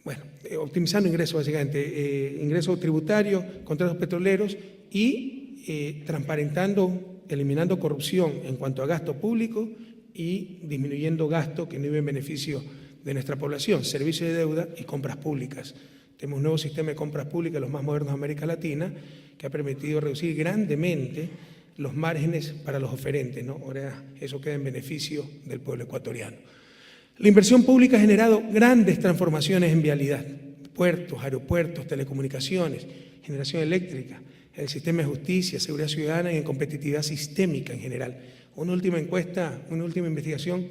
bueno, optimizando ingresos básicamente, ingresos tributarios, contratos petroleros y transparentando, eliminando corrupción en cuanto a gasto público y disminuyendo gasto que no iba en beneficio de nuestra población, servicios de deuda y compras públicas. Tenemos un nuevo sistema de compras públicas, los más modernos de América Latina, que ha permitido reducir grandemente los márgenes para los oferentes, ¿no? Ahora eso queda en beneficio del pueblo ecuatoriano. La inversión pública ha generado grandes transformaciones en vialidad, puertos, aeropuertos, telecomunicaciones, generación eléctrica, el sistema de justicia, seguridad ciudadana y en competitividad sistémica en general. Una última encuesta, una última investigación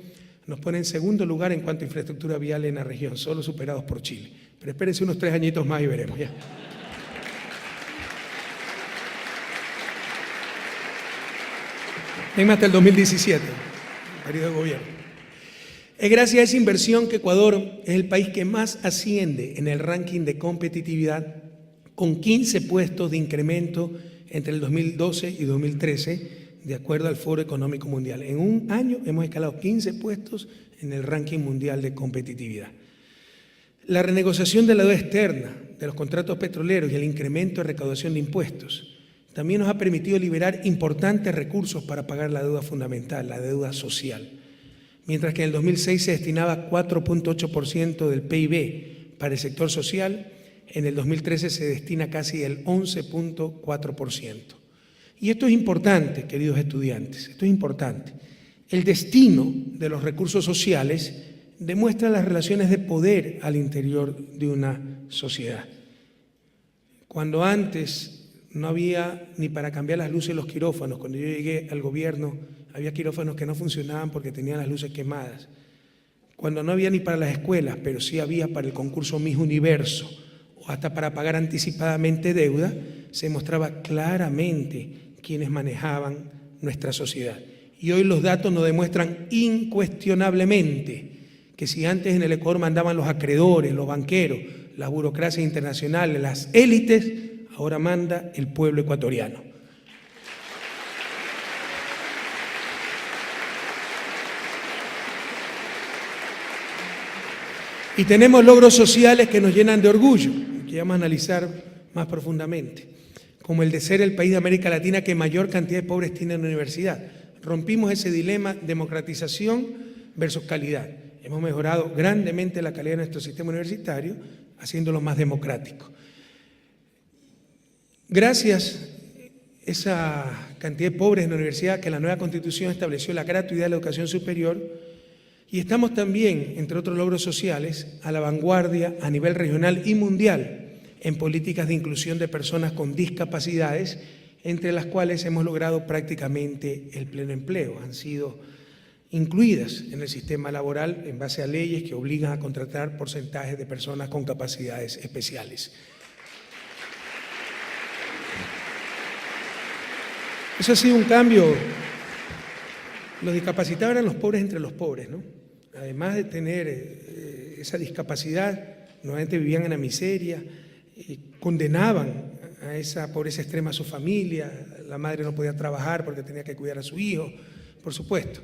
nos pone en segundo lugar en cuanto a infraestructura vial en la región, solo superados por Chile. Pero espérense unos 3 añitos más y veremos ya. Tenemos hasta el 2017, el periodo de gobierno. Es gracias a esa inversión que Ecuador es el país que más asciende en el ranking de competitividad, con 15 puestos de incremento entre el 2012 y 2013, de acuerdo al Foro Económico Mundial. En un año hemos escalado 15 puestos en el ranking mundial de competitividad. La renegociación de la deuda externa, de los contratos petroleros y el incremento de recaudación de impuestos también nos ha permitido liberar importantes recursos para pagar la deuda fundamental, la deuda social. mientras que en el 2006 se destinaba 4.8% del PIB para el sector social, en el 2013 se destina casi el 11.4%. Y esto es importante, queridos estudiantes, esto es importante. El destino de los recursos sociales demuestra las relaciones de poder al interior de una sociedad. Cuando antes no había ni para cambiar las luces de los quirófanos, cuando yo llegué al gobierno había quirófanos que no funcionaban porque tenían las luces quemadas. Cuando no había ni para las escuelas, pero sí había para el concurso Miss Universo o hasta para pagar anticipadamente deuda, se mostraba claramente quienes manejaban nuestra sociedad. Y hoy los datos nos demuestran incuestionablemente que si antes en el Ecuador mandaban los acreedores, los banqueros, las burocracias internacionales, las élites, ahora manda el pueblo ecuatoriano. Y tenemos logros sociales que nos llenan de orgullo, que vamos a analizar más profundamente, como el de ser el país de América Latina que mayor cantidad de pobres tiene en la universidad. Rompimos ese dilema democratización versus calidad. Hemos mejorado grandemente la calidad de nuestro sistema universitario, haciéndolo más democrático. Gracias a esa cantidad de pobres en la universidad, que la nueva Constitución estableció la gratuidad de la educación superior, y estamos también, entre otros logros sociales, a la vanguardia a nivel regional y mundial en políticas de inclusión de personas con discapacidades, entre las cuales hemos logrado prácticamente el pleno empleo. Han sido incluidas en el sistema laboral en base a leyes que obligan a contratar porcentajes de personas con capacidades especiales. Eso ha sido un cambio. Los discapacitados eran los pobres entre los pobres, ¿no? Además de tener esa discapacidad, normalmente vivían en la miseria, condenaban a esa pobreza extrema a su familia, la madre no podía trabajar porque tenía que cuidar a su hijo, por supuesto.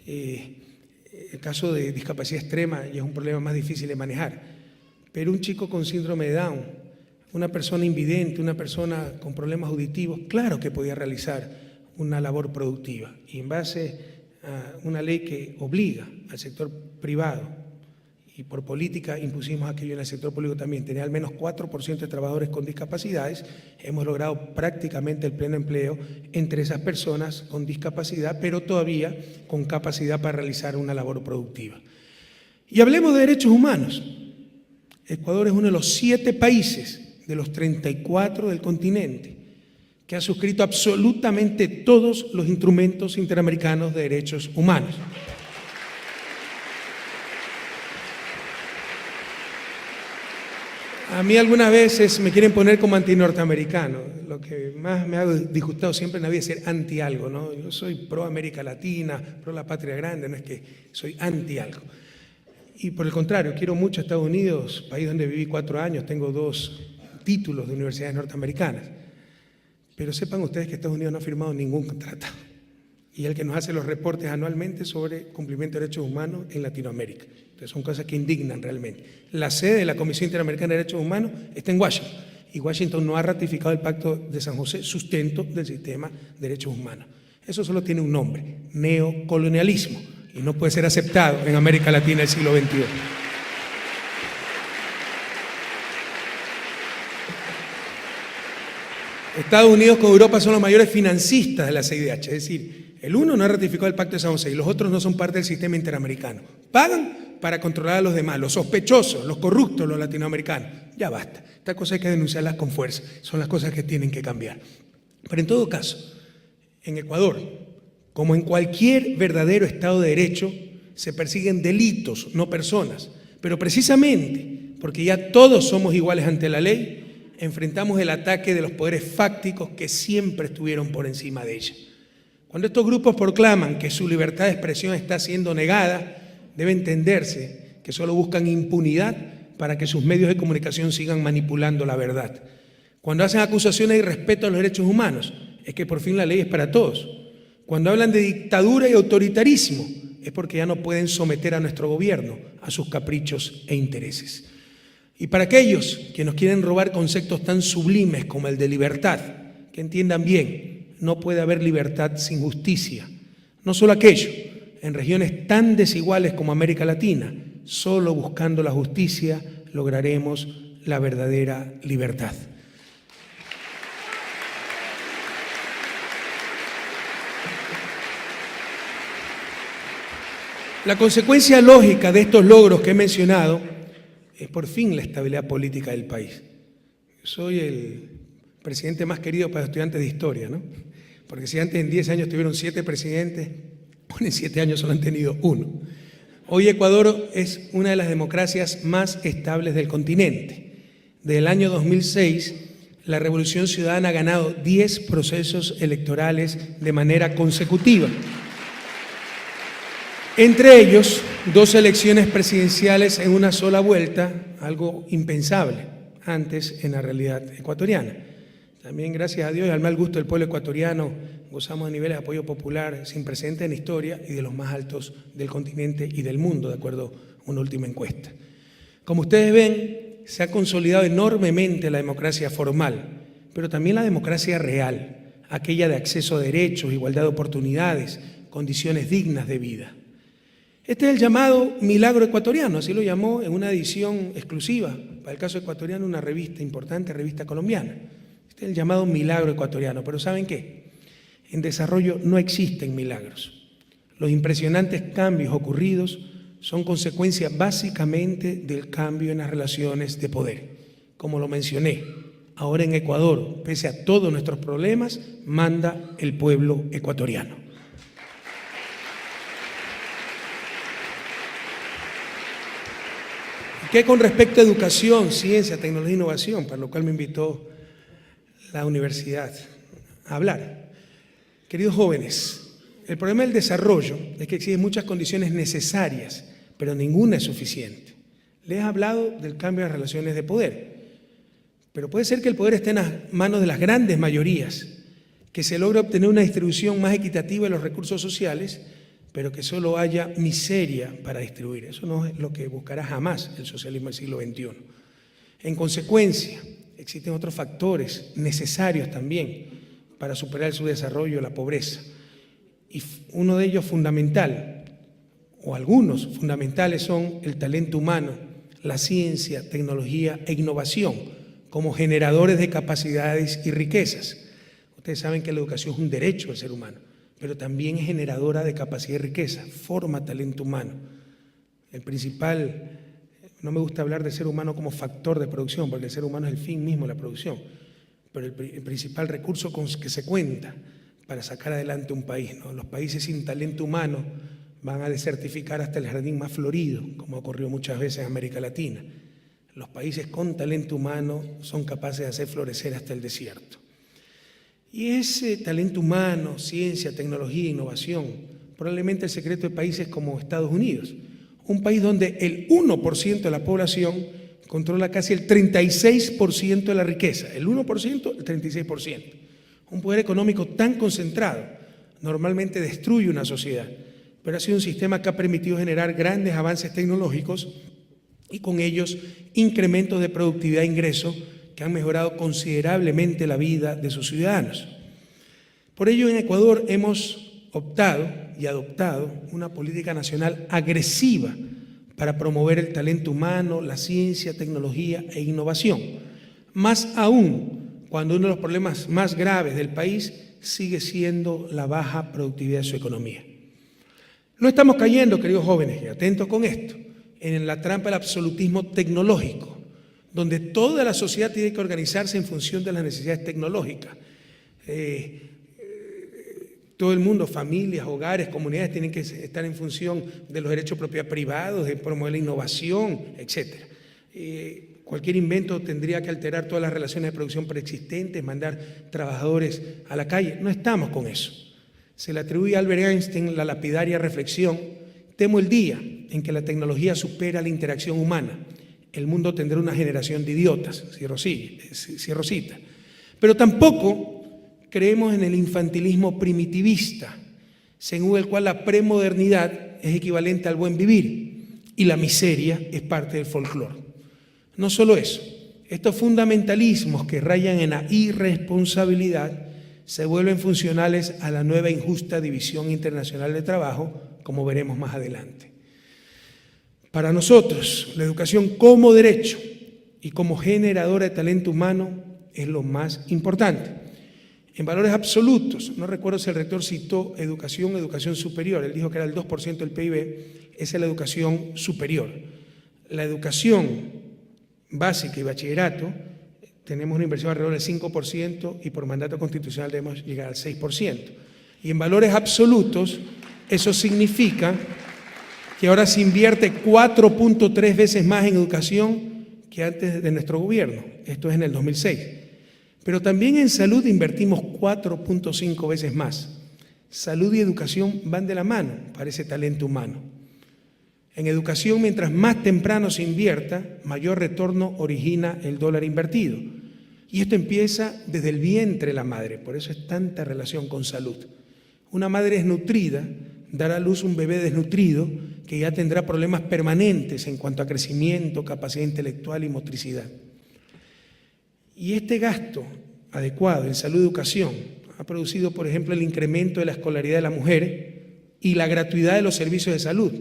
El caso de discapacidad extrema ya es un problema más difícil de manejar, pero un chico con síndrome de Down, una persona invidente, una persona con problemas auditivos, claro que podía realizar una labor productiva, y en base a una ley que obliga al sector privado, y por política impusimos aquello en el sector público también, tener al menos 4% de trabajadores con discapacidades, hemos logrado prácticamente el pleno empleo entre esas personas con discapacidad, pero todavía con capacidad para realizar una labor productiva. Y hablemos de derechos humanos. Ecuador es uno de los 7 países de los 34 del continente que ha suscrito absolutamente todos los instrumentos interamericanos de derechos humanos. A mí algunas veces me quieren poner como anti-norteamericano. Lo que más me ha disgustado siempre en la vida es ser anti-algo, ¿no? Yo soy pro América Latina, pro la patria grande, no es que soy anti-algo. Y por el contrario, quiero mucho a Estados Unidos, país donde viví 4 años, tengo 2 títulos de universidades norteamericanas. Pero sepan ustedes que Estados Unidos no ha firmado ningún tratado. Y el que nos hace los reportes anualmente sobre cumplimiento de derechos humanos en Latinoamérica. Entonces son cosas que indignan realmente. La sede de la Comisión Interamericana de Derechos Humanos está en Washington. Y Washington no ha ratificado el Pacto de San José, sustento del sistema de derechos humanos. Eso solo tiene un nombre, neocolonialismo. Y no puede ser aceptado en América Latina del siglo XXI. Estados Unidos con Europa son los mayores financistas de la CIDH, es decir, el uno no ha ratificado el Pacto de San José y los otros no son parte del sistema interamericano. Pagan para controlar a los demás, los sospechosos, los corruptos, los latinoamericanos. Ya basta, estas cosas hay que denunciarlas con fuerza, son las cosas que tienen que cambiar. Pero en todo caso, en Ecuador, como en cualquier verdadero Estado de Derecho, se persiguen delitos, no personas. Pero precisamente porque ya todos somos iguales ante la ley, enfrentamos el ataque de los poderes fácticos que siempre estuvieron por encima de ella. Cuando estos grupos proclaman que su libertad de expresión está siendo negada, debe entenderse que solo buscan impunidad para que sus medios de comunicación sigan manipulando la verdad. Cuando hacen acusaciones de irrespeto a los derechos humanos, es que por fin la ley es para todos. Cuando hablan de dictadura y autoritarismo, es porque ya no pueden someter a nuestro gobierno a sus caprichos e intereses. Y para aquellos que nos quieren robar conceptos tan sublimes como el de libertad, que entiendan bien, no puede haber libertad sin justicia. No solo aquello, en regiones tan desiguales como América Latina. Solo buscando la justicia lograremos la verdadera libertad. La consecuencia lógica de estos logros que he mencionado es por fin la estabilidad política del país. Soy el presidente más querido para los estudiantes de historia, ¿no? Porque si antes en 10 años tuvieron 7 presidentes, en 7 años solo han tenido 1. Hoy Ecuador es una de las democracias más estables del continente. Desde el año 2006, la Revolución Ciudadana ha ganado 10 procesos electorales de manera consecutiva. Entre ellos, 2 elecciones presidenciales en una sola vuelta, algo impensable antes en la realidad ecuatoriana. También, gracias a Dios y al mal gusto del pueblo ecuatoriano, gozamos de niveles de apoyo popular sin precedentes en la historia y de los más altos del continente y del mundo, de acuerdo a una última encuesta. Como ustedes ven, se ha consolidado enormemente la democracia formal, pero también la democracia real, aquella de acceso a derechos, igualdad de oportunidades, condiciones dignas de vida. Este es el llamado milagro ecuatoriano, así lo llamó en una edición exclusiva, para el caso ecuatoriano, una revista importante, revista colombiana. Este es el llamado milagro ecuatoriano, pero ¿saben qué? En desarrollo no existen milagros. Los impresionantes cambios ocurridos son consecuencia básicamente del cambio en las relaciones de poder. Como lo mencioné, ahora en Ecuador, pese a todos nuestros problemas, manda el pueblo ecuatoriano. ¿Qué con respecto a educación, ciencia, tecnología e innovación? Para lo cual me invitó la universidad a hablar. Queridos jóvenes, el problema del desarrollo es que existen muchas condiciones necesarias, pero ninguna es suficiente. Les he hablado del cambio de las relaciones de poder, pero puede ser que el poder esté en las manos de las grandes mayorías, que se logre obtener una distribución más equitativa de los recursos sociales, pero que solo haya miseria para distribuir. Eso no es lo que buscará jamás el socialismo del siglo XXI. En consecuencia, existen otros factores necesarios también para superar su desarrollo, la pobreza. Y uno de ellos fundamental, o algunos fundamentales, son el talento humano, la ciencia, tecnología e innovación, como generadores de capacidades y riquezas. Ustedes saben que la educación es un derecho del ser humano, pero también es generadora de capacidad y riqueza, forma talento humano. El principal, no me gusta hablar del ser humano como factor de producción, porque el ser humano es el fin mismo de la producción, pero el principal recurso con que se cuenta para sacar adelante un país, ¿no? Los países sin talento humano van a desertificar hasta el jardín más florido, como ocurrió muchas veces en América Latina. Los países con talento humano son capaces de hacer florecer hasta el desierto. Y ese talento humano, ciencia, tecnología, innovación, probablemente el secreto de países como Estados Unidos, un país donde el 1% de la población controla casi el 36% de la riqueza, el 1%, el 36%. Un poder económico tan concentrado normalmente destruye una sociedad, pero ha sido un sistema que ha permitido generar grandes avances tecnológicos y con ellos incrementos de productividad e ingreso que han mejorado considerablemente la vida de sus ciudadanos. Por ello, en Ecuador hemos optado y adoptado una política nacional agresiva para promover el talento humano, la ciencia, tecnología e innovación. Más aún, cuando uno de los problemas más graves del país sigue siendo la baja productividad de su economía. No estamos cayendo, queridos jóvenes, y atentos con esto, en la trampa del absolutismo tecnológico, donde toda la sociedad tiene que organizarse en función de las necesidades tecnológicas. Todo el mundo, familias, hogares, comunidades, tienen que estar en función de los derechos de propiedad privados, de promover la innovación, etc. Cualquier invento tendría que alterar todas las relaciones de producción preexistentes, mandar trabajadores a la calle. No estamos con eso. Se le atribuye a Albert Einstein la lapidaria reflexión: temo el día en que la tecnología supera la interacción humana. El mundo tendrá una generación de idiotas, cierro cita. Pero tampoco creemos en el infantilismo primitivista, según el cual la premodernidad es equivalente al buen vivir y la miseria es parte del folclore. No solo eso, estos fundamentalismos que rayan en la irresponsabilidad se vuelven funcionales a la nueva injusta división internacional de trabajo como veremos más adelante. Para nosotros, la educación como derecho y como generadora de talento humano es lo más importante. En valores absolutos, no recuerdo si el rector citó educación superior, él dijo que era el 2% del PIB, esa es la educación superior. La educación básica y bachillerato, tenemos una inversión alrededor del 5% y por mandato constitucional debemos llegar al 6%. Y en valores absolutos, eso significa que ahora se invierte 4.3 veces más en educación que antes de nuestro gobierno. Esto es en el 2006. Pero también en salud invertimos 4.5 veces más. Salud y educación van de la mano para ese talento humano. En educación, mientras más temprano se invierta, mayor retorno origina el dólar invertido. Y esto empieza desde el vientre de la madre, por eso es tanta relación con salud. Una madre desnutrida dará a luz un bebé desnutrido que ya tendrá problemas permanentes en cuanto a crecimiento, capacidad intelectual y motricidad. Y este gasto adecuado en salud y educación ha producido, por ejemplo, el incremento de la escolaridad de la mujer y la gratuidad de los servicios de salud.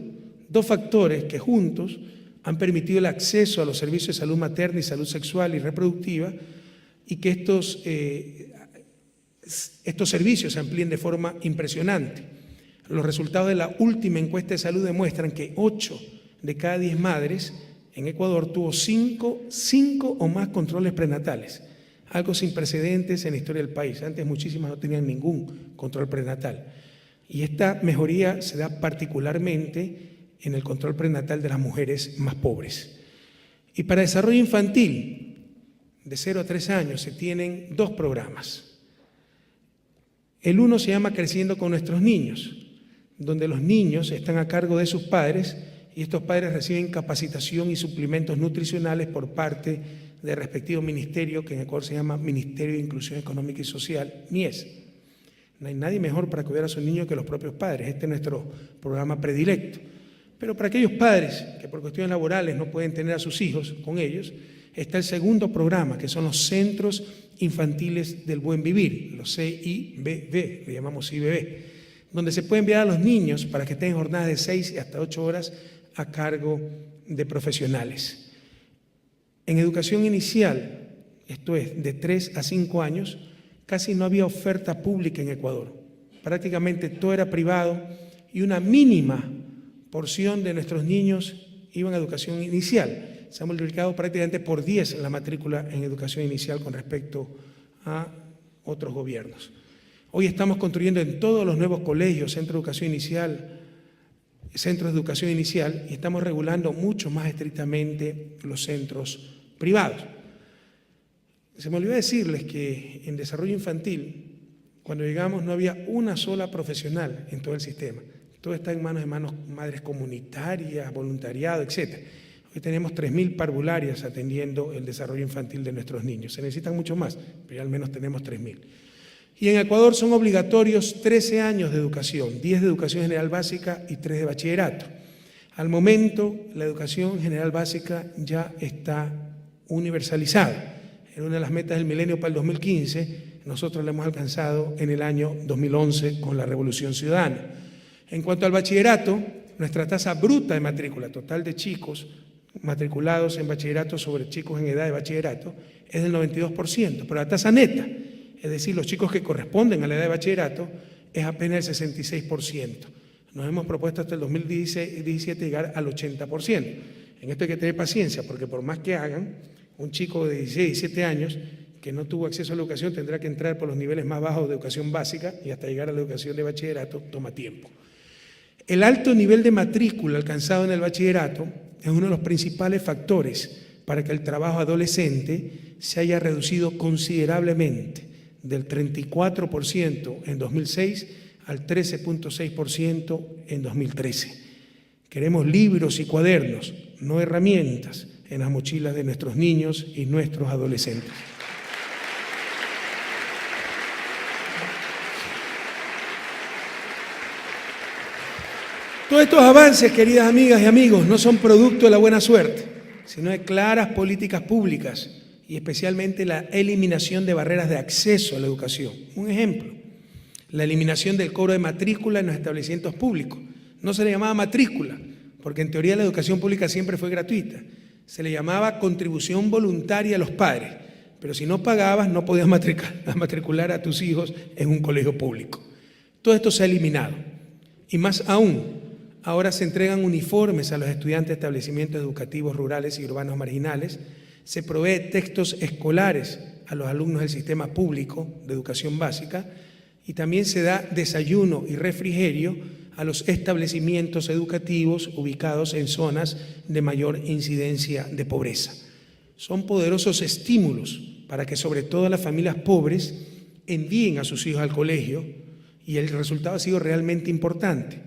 Dos factores que juntos han permitido el acceso a los servicios de salud materna y salud sexual y reproductiva y que estos servicios se amplíen de forma impresionante. Los resultados de la última encuesta de salud demuestran que 8 de cada 10 madres en Ecuador tuvo 5 o más controles prenatales, algo sin precedentes en la historia del país. Antes muchísimas no tenían ningún control prenatal. Y esta mejoría se da particularmente en el control prenatal de las mujeres más pobres. Y para desarrollo infantil, de 0 a 3 años, se tienen 2 programas. El uno se llama Creciendo con nuestros niños, donde los niños están a cargo de sus padres y estos padres reciben capacitación y suplementos nutricionales por parte del respectivo ministerio, que en Ecuador se llama Ministerio de Inclusión Económica y Social, MIES. No hay nadie mejor para cuidar a sus niños que los propios padres. Este es nuestro programa predilecto. Pero para aquellos padres que por cuestiones laborales no pueden tener a sus hijos con ellos, está el segundo programa, que son los Centros Infantiles del Buen Vivir, los CIBB, le llamamos CIBB, donde se puede enviar a los niños para que estén en jornadas de 6 y hasta 8 horas a cargo de profesionales. En educación inicial, esto es de 3 a 5 años, casi no había oferta pública en Ecuador. Prácticamente todo era privado y una mínima porción de nuestros niños iban a educación inicial. Se ha multiplicado prácticamente por 10 la matrícula en educación inicial con respecto a otros gobiernos. Hoy estamos construyendo en todos los nuevos colegios, centros de educación inicial, y estamos regulando mucho más estrictamente los centros privados. Se me olvidó decirles que en desarrollo infantil, cuando llegamos no había una sola profesional en todo el sistema. Todo está en manos de madres comunitarias, voluntariado, etc. Hoy tenemos 3.000 parvularias atendiendo el desarrollo infantil de nuestros niños. Se necesitan mucho más, pero ya al menos tenemos 3.000. Y en Ecuador son obligatorios 13 años de educación, 10 de educación general básica y 3 de bachillerato. Al momento, la educación general básica ya está universalizada. Era una de las metas del milenio para el 2015, nosotros la hemos alcanzado en el año 2011 con la Revolución Ciudadana. En cuanto al bachillerato, nuestra tasa bruta de matrícula total de chicos matriculados en bachillerato sobre chicos en edad de bachillerato es del 92%, pero la tasa neta, es decir, los chicos que corresponden a la edad de bachillerato, es apenas el 66%. Nos hemos propuesto hasta el 2017 llegar al 80%. En esto hay que tener paciencia, porque por más que hagan, un chico de 16, 17 años que no tuvo acceso a la educación tendrá que entrar por los niveles más bajos de educación básica y hasta llegar a la educación de bachillerato toma tiempo. El alto nivel de matrícula alcanzado en el bachillerato es uno de los principales factores para que el trabajo adolescente se haya reducido considerablemente, del 34% en 2006 al 13.6% en 2013. Queremos libros y cuadernos, no herramientas, en las mochilas de nuestros niños y nuestros adolescentes. Todos estos avances, queridas amigas y amigos, no son producto de la buena suerte, sino de claras políticas públicas y especialmente la eliminación de barreras de acceso a la educación. Un ejemplo, la eliminación del cobro de matrícula en los establecimientos públicos. No se le llamaba matrícula, porque en teoría la educación pública siempre fue gratuita. Se le llamaba contribución voluntaria a los padres, pero si no pagabas no podías matricular a tus hijos en un colegio público. Todo esto se ha eliminado. Y más aún, ahora se entregan uniformes a los estudiantes de establecimientos educativos rurales y urbanos marginales, se provee textos escolares a los alumnos del sistema público de educación básica y también se da desayuno y refrigerio a los establecimientos educativos ubicados en zonas de mayor incidencia de pobreza. Son poderosos estímulos para que sobre todo las familias pobres envíen a sus hijos al colegio y el resultado ha sido realmente importante.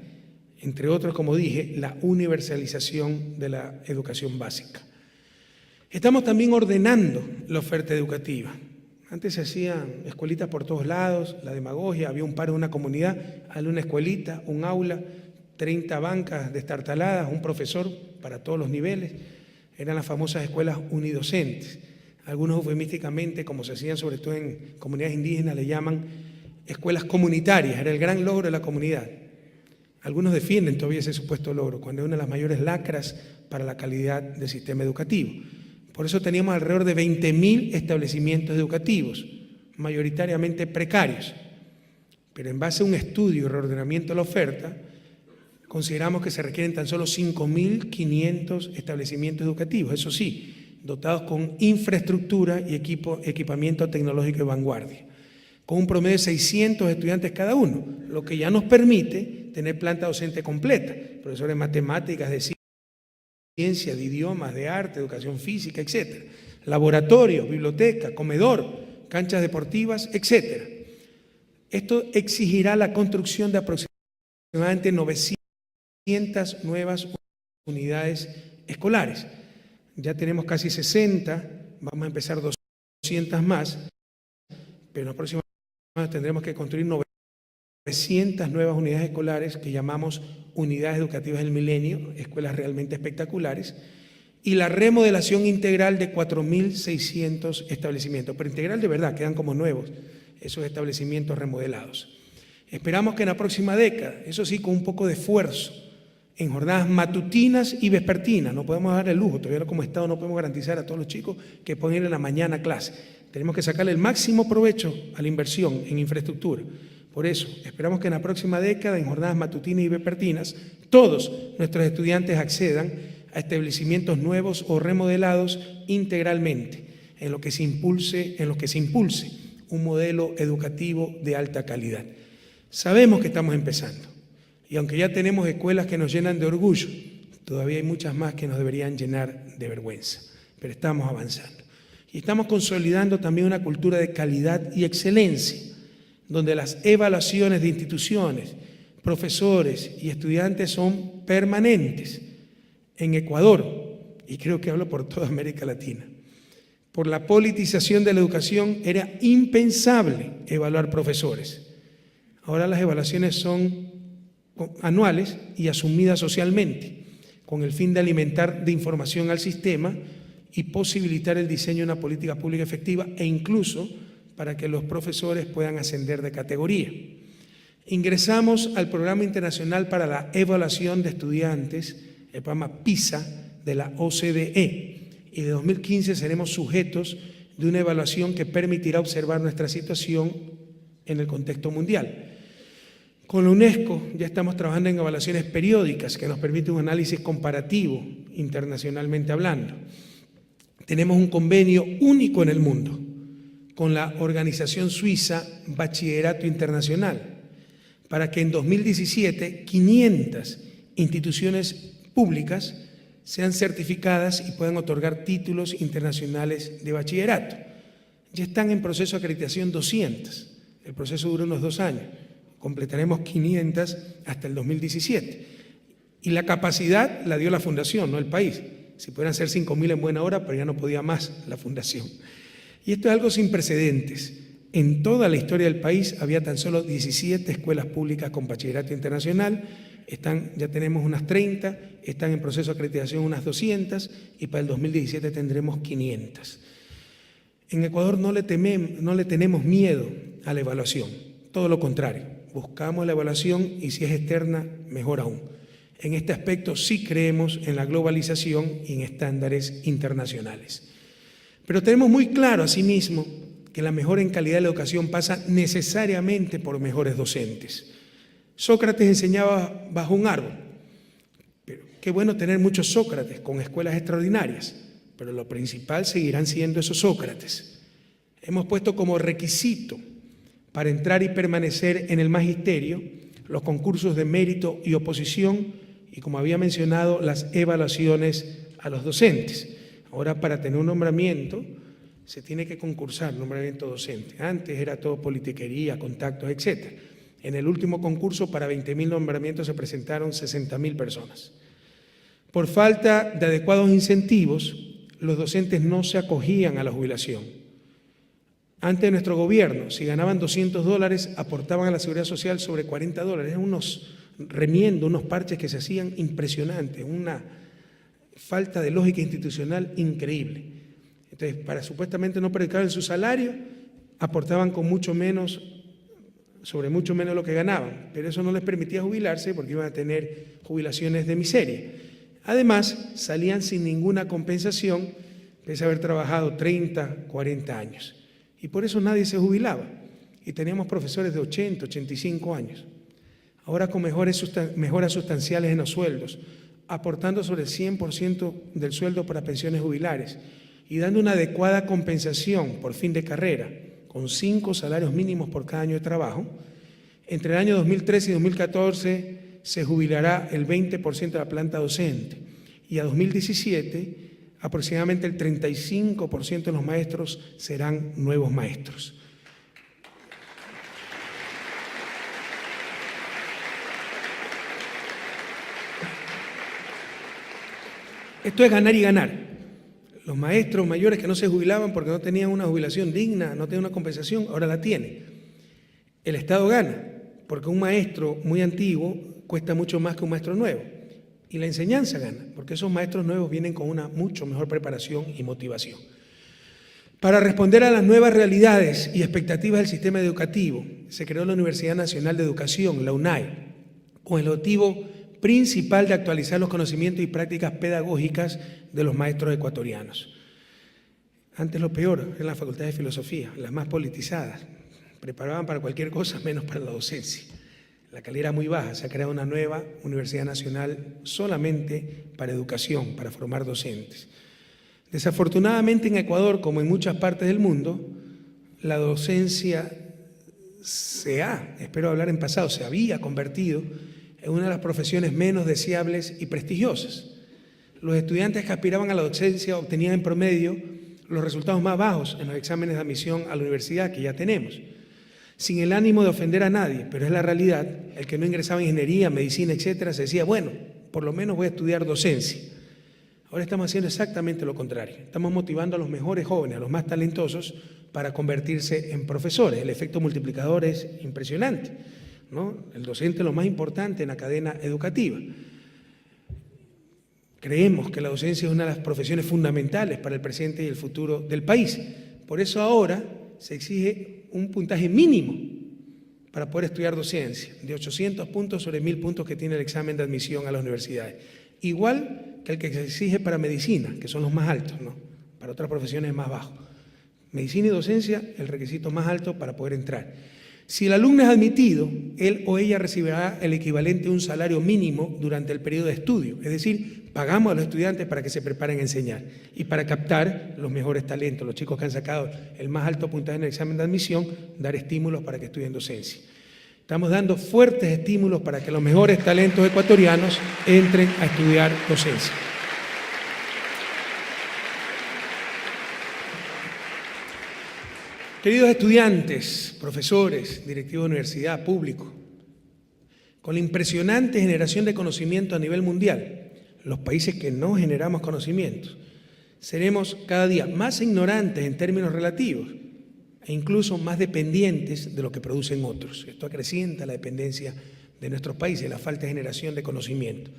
Entre otros, como dije, la universalización de la educación básica. Estamos también ordenando la oferta educativa. Antes se hacían escuelitas por todos lados, la demagogia, había un paro en una comunidad, una escuelita, un aula, 30 bancas destartaladas, un profesor para todos los niveles. Eran las famosas escuelas unidocentes. Algunos eufemísticamente, como se hacían sobre todo en comunidades indígenas, le llaman escuelas comunitarias, era el gran logro de la comunidad. Algunos defienden todavía ese supuesto logro, cuando es una de las mayores lacras para la calidad del sistema educativo. Por eso teníamos alrededor de 20.000 establecimientos educativos, mayoritariamente precarios. Pero en base a un estudio y reordenamiento de la oferta, consideramos que se requieren tan solo 5.500 establecimientos educativos, eso sí, dotados con infraestructura y equipamiento tecnológico de vanguardia, con un promedio de 600 estudiantes cada uno, lo que ya nos permite tener planta docente completa, profesores de matemáticas, de ciencia, de idiomas, de arte, educación física, etc. Laboratorios, biblioteca, comedor, canchas deportivas, etc. Esto exigirá la construcción de aproximadamente 900 nuevas unidades escolares. Ya tenemos casi 60, vamos a empezar 200 más, pero en los próximos años tendremos que construir 900 nuevas unidades escolares que llamamos unidades educativas del milenio, escuelas realmente espectaculares, y la remodelación integral de 4.600 establecimientos, pero integral de verdad, quedan como nuevos esos establecimientos remodelados. Esperamos que en la próxima década, eso sí, con un poco de esfuerzo, en jornadas matutinas y vespertinas, no podemos dar el lujo, todavía como Estado no podemos garantizar a todos los chicos que pueden ir en la mañana a clase. Tenemos que sacarle el máximo provecho a la inversión en infraestructura. Por eso, esperamos que en la próxima década, en jornadas matutinas y vespertinas, todos nuestros estudiantes accedan a establecimientos nuevos o remodelados integralmente, en lo que se impulse un modelo educativo de alta calidad. Sabemos que estamos empezando, y aunque ya tenemos escuelas que nos llenan de orgullo, todavía hay muchas más que nos deberían llenar de vergüenza, pero estamos avanzando. Y estamos consolidando también una cultura de calidad y excelencia, donde las evaluaciones de instituciones, profesores y estudiantes son permanentes. En Ecuador, y creo que hablo por toda América Latina, por la politización de la educación era impensable evaluar profesores. Ahora las evaluaciones son anuales y asumidas socialmente, con el fin de alimentar de información al sistema y posibilitar el diseño de una política pública efectiva e incluso para que los profesores puedan ascender de categoría. Ingresamos al Programa Internacional para la Evaluación de Estudiantes, el programa PISA de la OCDE, y de 2015 seremos sujetos de una evaluación que permitirá observar nuestra situación en el contexto mundial. Con la UNESCO ya estamos trabajando en evaluaciones periódicas que nos permiten un análisis comparativo internacionalmente hablando. Tenemos un convenio único en el mundo con la organización suiza Bachillerato Internacional para que en 2017 500 instituciones públicas sean certificadas y puedan otorgar títulos internacionales de bachillerato. Ya están en proceso de acreditación 200, el proceso dura unos 2 años, completaremos 500 hasta el 2017. Y la capacidad la dio la Fundación, no el país. Si pudieran ser 5.000 en buena hora, pero ya no podía más la Fundación. Y esto es algo sin precedentes. En toda la historia del país había tan solo 17 escuelas públicas con bachillerato internacional, ya tenemos unas 30, están en proceso de acreditación unas 200 y para el 2017 tendremos 500. En Ecuador no le tenemos miedo a la evaluación, todo lo contrario, buscamos la evaluación y si es externa, mejor aún. En este aspecto sí creemos en la globalización y en estándares internacionales. Pero tenemos muy claro asimismo que la mejora en calidad de la educación pasa necesariamente por mejores docentes. Sócrates enseñaba bajo un árbol. Pero qué bueno tener muchos Sócrates con escuelas extraordinarias, pero lo principal seguirán siendo esos Sócrates. Hemos puesto como requisito para entrar y permanecer en el magisterio los concursos de mérito y oposición y, como había mencionado, las evaluaciones a los docentes. Ahora, para tener un nombramiento, se tiene que concursar, nombramiento docente. Antes era todo politiquería, contactos, etc. En el último concurso, para 20.000 nombramientos, se presentaron 60.000 personas. Por falta de adecuados incentivos, los docentes no se acogían a la jubilación. Antes de nuestro gobierno, si ganaban $200, aportaban a la Seguridad Social sobre $40. Eran unos remiendos, unos parches que se hacían impresionantes, una falta de lógica institucional increíble. Entonces, para supuestamente no perjudicar en su salario, aportaban con mucho menos, sobre mucho menos lo que ganaban, pero eso no les permitía jubilarse porque iban a tener jubilaciones de miseria. Además, salían sin ninguna compensación, pese a haber trabajado 30, 40 años. Y por eso nadie se jubilaba. Y teníamos profesores de 80, 85 años. Ahora con mejoras sustanciales en los sueldos, aportando sobre el 100% del sueldo para pensiones jubilares y dando una adecuada compensación por fin de carrera, con 5 salarios mínimos por cada año de trabajo, entre el año 2013 y 2014 se jubilará el 20% de la planta docente y a 2017 aproximadamente el 35% de los maestros serán nuevos maestros. Esto es ganar y ganar. Los maestros mayores que no se jubilaban porque no tenían una jubilación digna, no tenían una compensación, ahora la tienen. El Estado gana, porque un maestro muy antiguo cuesta mucho más que un maestro nuevo. Y la enseñanza gana, porque esos maestros nuevos vienen con una mucho mejor preparación y motivación. Para responder a las nuevas realidades y expectativas del sistema educativo, se creó la Universidad Nacional de Educación, la UNAE, con el objetivo principal de actualizar los conocimientos y prácticas pedagógicas de los maestros ecuatorianos. Antes lo peor en la Facultad de Filosofía, las más politizadas, preparaban para cualquier cosa menos para la docencia. La calidad era muy baja, se ha creado una nueva Universidad Nacional solamente para educación, para formar docentes. Desafortunadamente en Ecuador, como en muchas partes del mundo, la docencia espero hablar en pasado, se había convertido en una de las profesiones menos deseables y prestigiosas. Los estudiantes que aspiraban a la docencia obtenían en promedio los resultados más bajos en los exámenes de admisión a la universidad que ya tenemos. Sin el ánimo de ofender a nadie, pero es la realidad, el que no ingresaba en ingeniería, medicina, etcétera, se decía, bueno, por lo menos voy a estudiar docencia. Ahora estamos haciendo exactamente lo contrario. Estamos motivando a los mejores jóvenes, a los más talentosos, para convertirse en profesores. El efecto multiplicador es impresionante, ¿no? El docente es lo más importante en la cadena educativa. Creemos que la docencia es una de las profesiones fundamentales para el presente y el futuro del país. Por eso ahora se exige un puntaje mínimo para poder estudiar docencia, de 800 puntos sobre 1.000 puntos que tiene el examen de admisión a las universidades. Igual que el que se exige para medicina, que son los más altos, ¿no? Para otras profesiones más bajos. Medicina y docencia, el requisito más alto para poder entrar. Si el alumno es admitido, él o ella recibirá el equivalente a un salario mínimo durante el periodo de estudio. Es decir, pagamos a los estudiantes para que se preparen a enseñar y para captar los mejores talentos, los chicos que han sacado el más alto puntaje en el examen de admisión, dar estímulos para que estudien docencia. Estamos dando fuertes estímulos para que los mejores talentos ecuatorianos entren a estudiar docencia. Queridos estudiantes, profesores, directivos de universidad, público, con la impresionante generación de conocimiento a nivel mundial, los países que no generamos conocimientos, seremos cada día más ignorantes en términos relativos e incluso más dependientes de lo que producen otros. Esto acrecienta la dependencia de nuestros países, la falta de generación de conocimiento.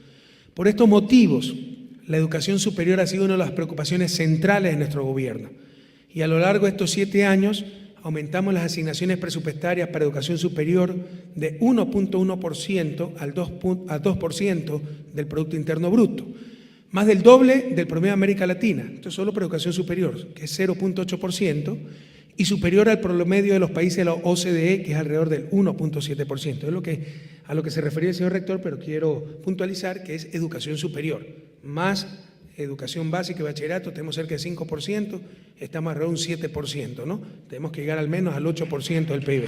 Por estos motivos, la educación superior ha sido una de las preocupaciones centrales de nuestro gobierno. Y a lo largo de estos 7 años aumentamos las asignaciones presupuestarias para educación superior de 1.1% a 2% del Producto Interno Bruto, más del doble del promedio de América Latina. Esto es solo para educación superior, que es 0.8%, y superior al promedio de los países de la OCDE, que es alrededor del 1.7%. Es a lo que se refería el señor rector, pero quiero puntualizar que es educación superior, más educación básica y bachillerato, tenemos cerca de 5%, estamos alrededor de un 7%, ¿no? Tenemos que llegar al menos al 8% del PIB.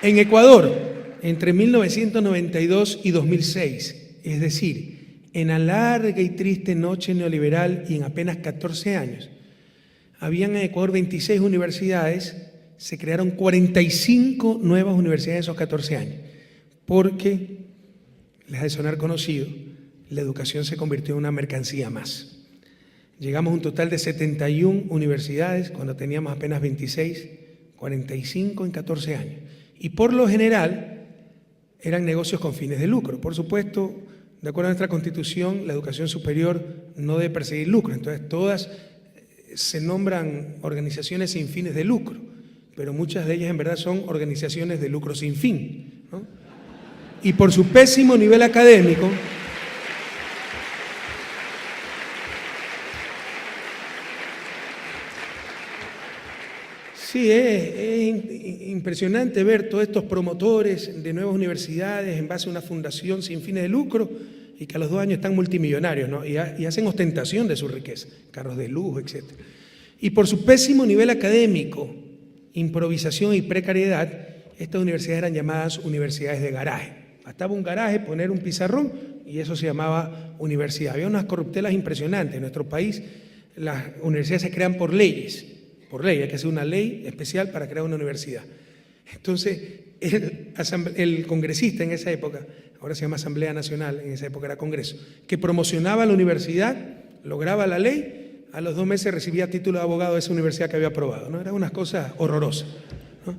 En Ecuador, entre 1992 y 2006, es decir, en la larga y triste noche neoliberal y en apenas 14 años, habían en Ecuador 26 universidades, se crearon 45 nuevas universidades en esos 14 años, porque, les ha de sonar conocido, la educación se convirtió en una mercancía más. Llegamos a un total de 71 universidades cuando teníamos apenas 26, 45 en 14 años. Y por lo general eran negocios con fines de lucro. Por supuesto, de acuerdo a nuestra Constitución, la educación superior no debe perseguir lucro. Entonces, todas se nombran organizaciones sin fines de lucro, pero muchas de ellas en verdad son organizaciones de lucro sin fin, ¿no? Y por su pésimo nivel académico, sí, es impresionante ver todos estos promotores de nuevas universidades en base a una fundación sin fines de lucro y que a los 2 años están multimillonarios, ¿no? y hacen ostentación de su riqueza, carros de lujo, etc. Y por su pésimo nivel académico, improvisación y precariedad, estas universidades eran llamadas universidades de garaje. Bastaba un garaje, poner un pizarrón y eso se llamaba universidad. Había unas corruptelas impresionantes. En nuestro país las universidades se crean por leyes. Por ley, hay que hacer una ley especial para crear una universidad. Entonces, el congresista en esa época, ahora se llama Asamblea Nacional, en esa época era Congreso, que promocionaba la universidad, lograba la ley, a los 2 meses recibía título de abogado de esa universidad que había aprobado, ¿no? Eran unas cosas horrorosas, ¿no?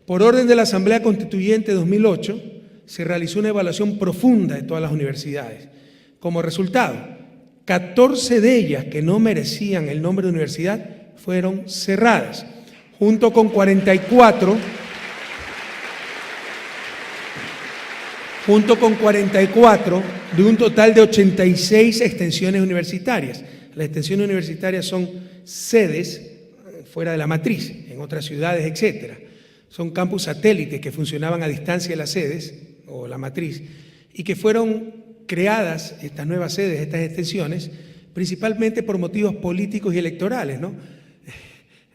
Por orden de la Asamblea Constituyente 2008, se realizó una evaluación profunda de todas las universidades. Como resultado, 14 de ellas que no merecían el nombre de universidad fueron cerradas, junto con 44 de un total de 86 extensiones universitarias. Las extensiones universitarias son sedes fuera de la matriz, en otras ciudades, etcétera. Son campus satélites que funcionaban a distancia de las sedes o la matriz y que fueron creadas, estas nuevas sedes, estas extensiones, principalmente por motivos políticos y electorales, ¿no?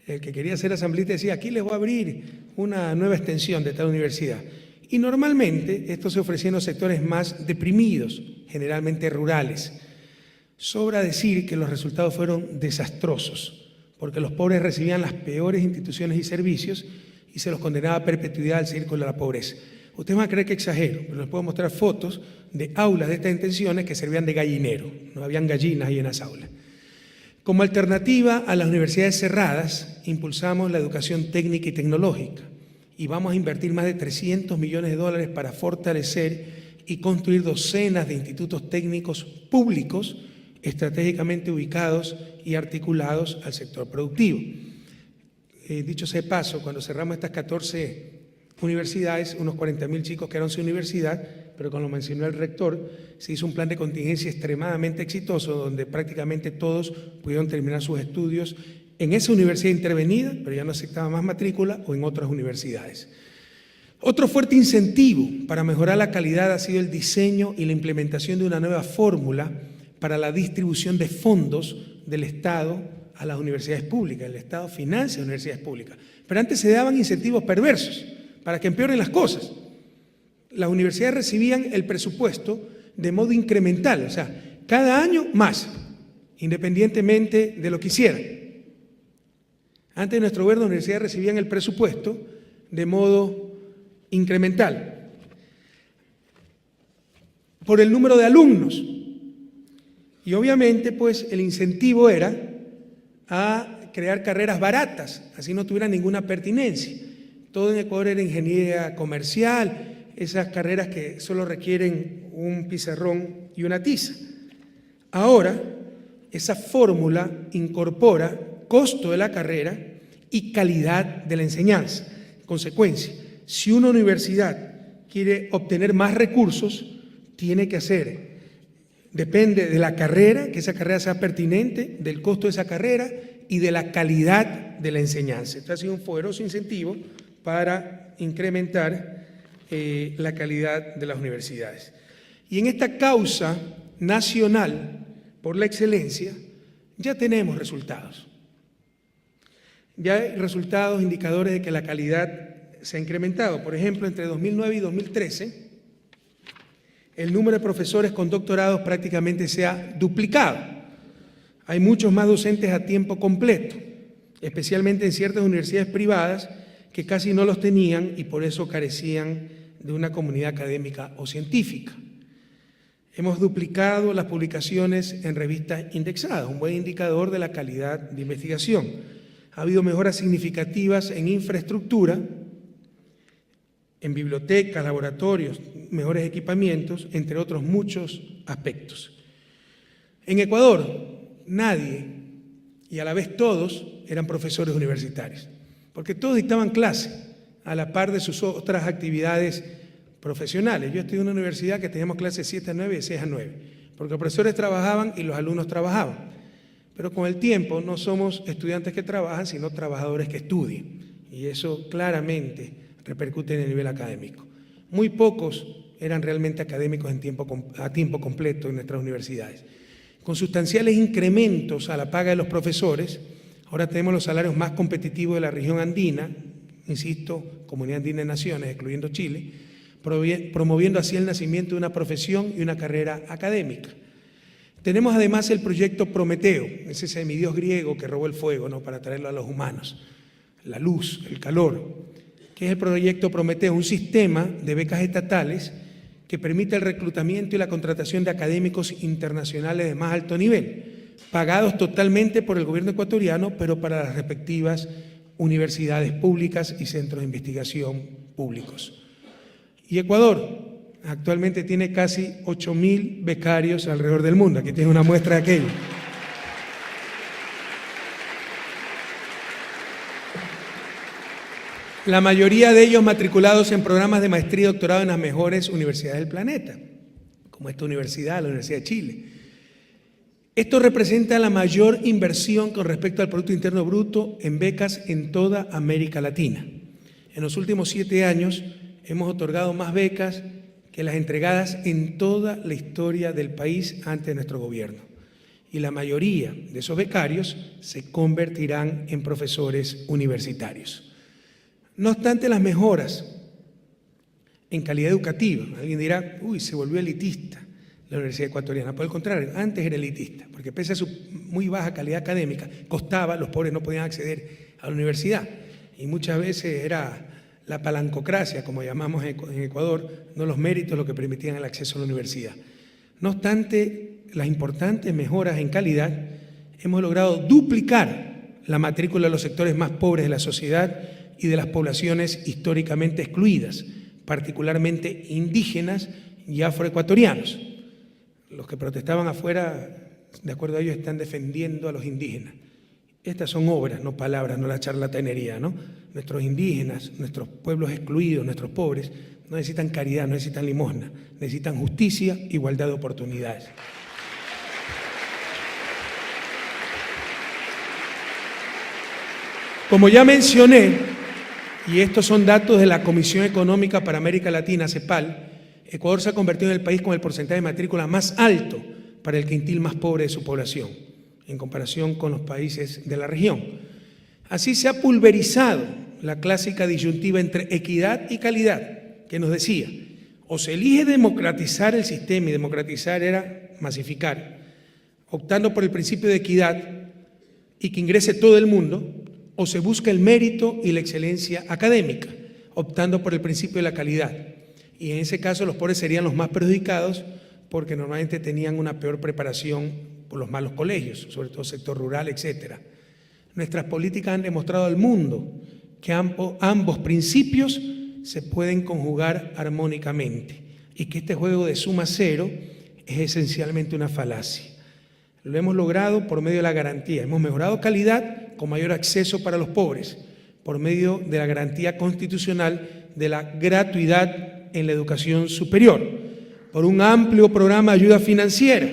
El que quería ser asambleísta decía, aquí les voy a abrir una nueva extensión de tal universidad. Y normalmente esto se ofrecía en los sectores más deprimidos, generalmente rurales. Sobra decir que los resultados fueron desastrosos, porque los pobres recibían las peores instituciones y servicios y se los condenaba a perpetuidad al círculo de la pobreza. Ustedes van a creer que exagero, pero les puedo mostrar fotos de aulas de estas extensiones que servían de gallinero, no habían gallinas ahí en las aulas. Como alternativa a las universidades cerradas, impulsamos la educación técnica y tecnológica y vamos a invertir más de $300 millones para fortalecer y construir docenas de institutos técnicos públicos estratégicamente ubicados y articulados al sector productivo. Dicho sea de paso, cuando cerramos estas 14 universidades, unos 40.000 chicos quedaron sin universidad, pero como lo mencionó el rector, se hizo un plan de contingencia extremadamente exitoso donde prácticamente todos pudieron terminar sus estudios en esa universidad intervenida, pero ya no aceptaba más matrícula, o en otras universidades. Otro fuerte incentivo para mejorar la calidad ha sido el diseño y la implementación de una nueva fórmula para la distribución de fondos del Estado a las universidades públicas. El Estado financia universidades públicas, pero antes se daban incentivos perversos para que empeoren las cosas. Las universidades recibían el presupuesto de modo incremental, o sea, cada año más, independientemente de lo que hicieran. Antes de nuestro gobierno, las universidades recibían el presupuesto de modo incremental por el número de alumnos. Y obviamente, pues, el incentivo era a crear carreras baratas, así no tuvieran ninguna pertinencia. Todo en Ecuador era ingeniería comercial, esas carreras que solo requieren un pizarrón y una tiza. Ahora, esa fórmula incorpora costo de la carrera y calidad de la enseñanza. En consecuencia, si una universidad quiere obtener más recursos, tiene que hacer, depende de la carrera, que esa carrera sea pertinente, del costo de esa carrera y de la calidad de la enseñanza. Esto ha sido un poderoso incentivo para incrementar la calidad de las universidades. Y en esta causa nacional por la excelencia ya tenemos resultados. Ya hay resultados, indicadores de que la calidad se ha incrementado. Por ejemplo, entre 2009 y 2013, el número de profesores con doctorados prácticamente se ha duplicado. Hay muchos más docentes a tiempo completo, especialmente en ciertas universidades privadas que casi no los tenían y por eso carecían de una comunidad académica o científica. Hemos duplicado las publicaciones en revistas indexadas, un buen indicador de la calidad de investigación. Ha habido mejoras significativas en infraestructura, en bibliotecas, laboratorios, mejores equipamientos, entre otros muchos aspectos. En Ecuador, nadie, y a la vez todos, eran profesores universitarios, porque todos dictaban clase a la par de sus otras actividades profesionales. Yo estudié en una universidad que teníamos clases 7 a 9 y de 6 a 9, porque los profesores trabajaban y los alumnos trabajaban. Pero con el tiempo no somos estudiantes que trabajan, sino trabajadores que estudian, y eso claramente repercute en el nivel académico. Muy pocos eran realmente académicos a tiempo completo en nuestras universidades. Con sustanciales incrementos a la paga de los profesores, ahora tenemos los salarios más competitivos de la región andina, insisto, Comunidad Andina de Naciones, excluyendo Chile, promoviendo así el nacimiento de una profesión y una carrera académica. Tenemos además el proyecto Prometeo, ese semidios griego que robó el fuego, ¿no?, para traerlo a los humanos, la luz, el calor, que es el proyecto Prometeo, un sistema de becas estatales que permite el reclutamiento y la contratación de académicos internacionales de más alto nivel, pagados totalmente por el gobierno ecuatoriano, pero para las respectivas universidades públicas y centros de investigación públicos. Y Ecuador actualmente tiene casi 8.000 becarios alrededor del mundo. Aquí tiene una muestra de aquello. La mayoría de ellos matriculados en programas de maestría y doctorado en las mejores universidades del planeta, como esta universidad, la Universidad de Chile. Esto representa la mayor inversión con respecto al Producto Interno Bruto en becas en toda América Latina. En los últimos 7 años hemos otorgado más becas que las entregadas en toda la historia del país antes de nuestro gobierno. Y la mayoría de esos becarios se convertirán en profesores universitarios. No obstante las mejoras en calidad educativa, alguien dirá, uy, se volvió elitista la Universidad Ecuatoriana. Por el contrario, antes era elitista, porque pese a su muy baja calidad académica, costaba, los pobres no podían acceder a la universidad. Y muchas veces era la palancocracia, como llamamos en Ecuador, no los méritos lo que permitían el acceso a la universidad. No obstante las importantes mejoras en calidad, hemos logrado duplicar la matrícula de los sectores más pobres de la sociedad y de las poblaciones históricamente excluidas, particularmente indígenas y afroecuatorianos. Los que protestaban afuera, de acuerdo a ellos, están defendiendo a los indígenas. Estas son obras, no palabras, no la charlatanería, ¿no? Nuestros indígenas, nuestros pueblos excluidos, nuestros pobres, no necesitan caridad, no necesitan limosna, necesitan justicia, igualdad de oportunidades. Como ya mencioné, y estos son datos de la Comisión Económica para América Latina, CEPAL, Ecuador se ha convertido en el país con el porcentaje de matrícula más alto para el quintil más pobre de su población, en comparación con los países de la región. Así se ha pulverizado la clásica disyuntiva entre equidad y calidad, que nos decía, o se elige democratizar el sistema, y democratizar era masificar, optando por el principio de equidad y que ingrese todo el mundo, o se busca el mérito y la excelencia académica, optando por el principio de la calidad. Y en ese caso los pobres serían los más perjudicados porque normalmente tenían una peor preparación por los malos colegios, sobre todo sector rural, etc. Nuestras políticas han demostrado al mundo que ambos principios se pueden conjugar armónicamente y que este juego de suma cero es esencialmente una falacia. Lo hemos logrado por medio de la garantía. Hemos mejorado calidad con mayor acceso para los pobres, por medio de la garantía constitucional de la gratuidad en la educación superior, por un amplio programa de ayuda financiera.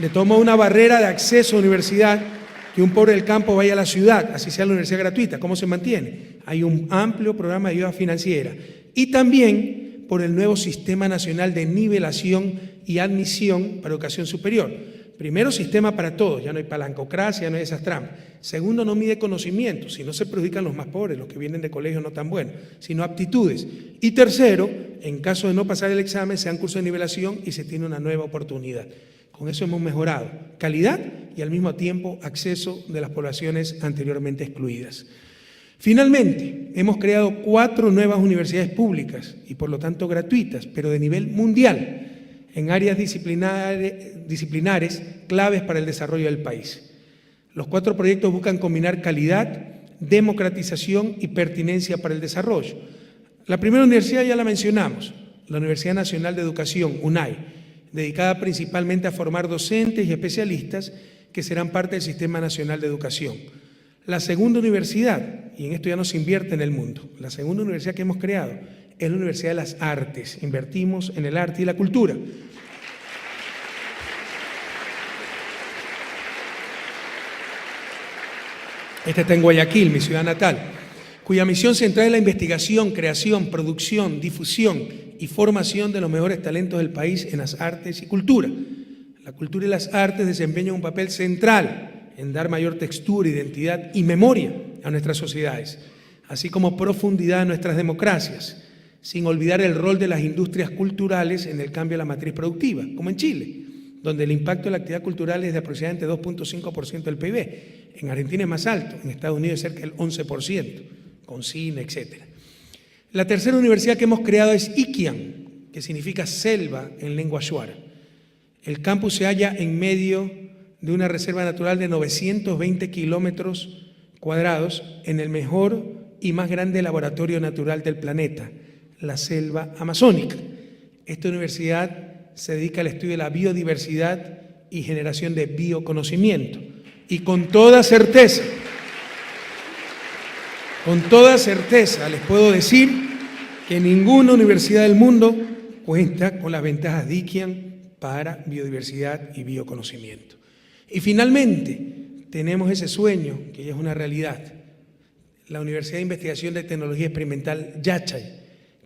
Le toma una barrera de acceso a la universidad que un pobre del campo vaya a la ciudad, así sea la universidad gratuita. ¿Cómo se mantiene? Hay un amplio programa de ayuda financiera. Y también por el nuevo Sistema Nacional de Nivelación y Admisión para Educación Superior. Primero, sistema para todos, ya no hay palancocracia, ya no hay esas trampas. Segundo, no mide conocimientos, si no se perjudican los más pobres, los que vienen de colegios no tan buenos, sino aptitudes. Y tercero, en caso de no pasar el examen, se dan cursos de nivelación y se tiene una nueva oportunidad. Con eso hemos mejorado calidad y al mismo tiempo acceso de las poblaciones anteriormente excluidas. Finalmente, hemos creado 4 nuevas universidades públicas y por lo tanto gratuitas, pero de nivel mundial, en áreas disciplinares claves para el desarrollo del país. Los 4 proyectos buscan combinar calidad, democratización y pertinencia para el desarrollo. La primera universidad ya la mencionamos, la Universidad Nacional de Educación, UNAE, dedicada principalmente a formar docentes y especialistas que serán parte del Sistema Nacional de Educación. La segunda universidad, y en esto ya no se invierte en el mundo, la segunda universidad que hemos creado es la Universidad de las Artes. Invertimos en el arte y la cultura. Esta está en Guayaquil, mi ciudad natal, cuya misión central es la investigación, creación, producción, difusión y formación de los mejores talentos del país en las artes y cultura. La cultura y las artes desempeñan un papel central en dar mayor textura, identidad y memoria a nuestras sociedades, así como profundidad a nuestras democracias, sin olvidar el rol de las industrias culturales en el cambio de la matriz productiva, como en Chile, donde el impacto de la actividad cultural es de aproximadamente 2.5% del PIB. En Argentina es más alto, en Estados Unidos es cerca del 11%, con cine, etc. La tercera universidad que hemos creado es Iquian, que significa selva en lengua shuar. El campus se halla en medio de una reserva natural de 920 kilómetros cuadrados en el mejor y más grande laboratorio natural del planeta, la selva amazónica. Esta universidad se dedica al estudio de la biodiversidad y generación de bioconocimiento. Y con toda certeza les puedo decir que ninguna universidad del mundo cuenta con las ventajas de Iquian para biodiversidad y bioconocimiento. Y finalmente, tenemos ese sueño que ya es una realidad, la Universidad de Investigación de Tecnología Experimental Yachay,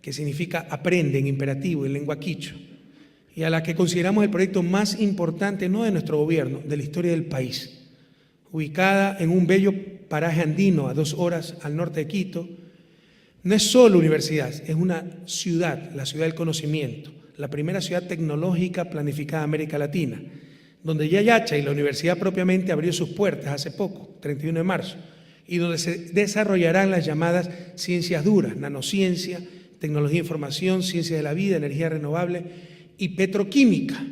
que significa aprende en imperativo en lengua quichua, y a la que consideramos el proyecto más importante, no de nuestro gobierno, de la historia del país. Ubicada en un bello paraje andino a 2 horas al norte de Quito, no es solo universidad, es una ciudad, la ciudad del conocimiento, la primera ciudad tecnológica planificada de América Latina, donde ya Yachay, la universidad propiamente, abrió sus puertas hace poco, 31 de marzo, y donde se desarrollarán las llamadas ciencias duras, nanociencia, tecnología de información, ciencia de la vida, energía renovable y petroquímica.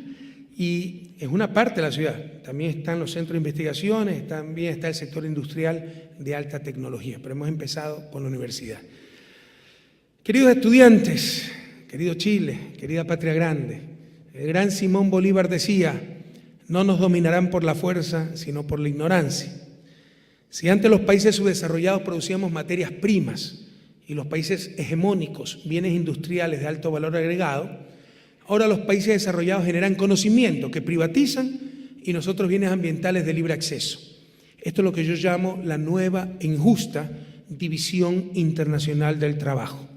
Y es una parte de la ciudad. También están los centros de investigaciones, también está el sector industrial de alta tecnología, pero hemos empezado con la universidad. Queridos estudiantes, querido Chile, querida patria grande, el gran Simón Bolívar decía: no nos dominarán por la fuerza, sino por la ignorancia. Si antes los países subdesarrollados producíamos materias primas y los países hegemónicos bienes industriales de alto valor agregado, ahora los países desarrollados generan conocimiento que privatizan y nosotros bienes ambientales de libre acceso. Esto es lo que yo llamo la nueva e injusta división internacional del trabajo.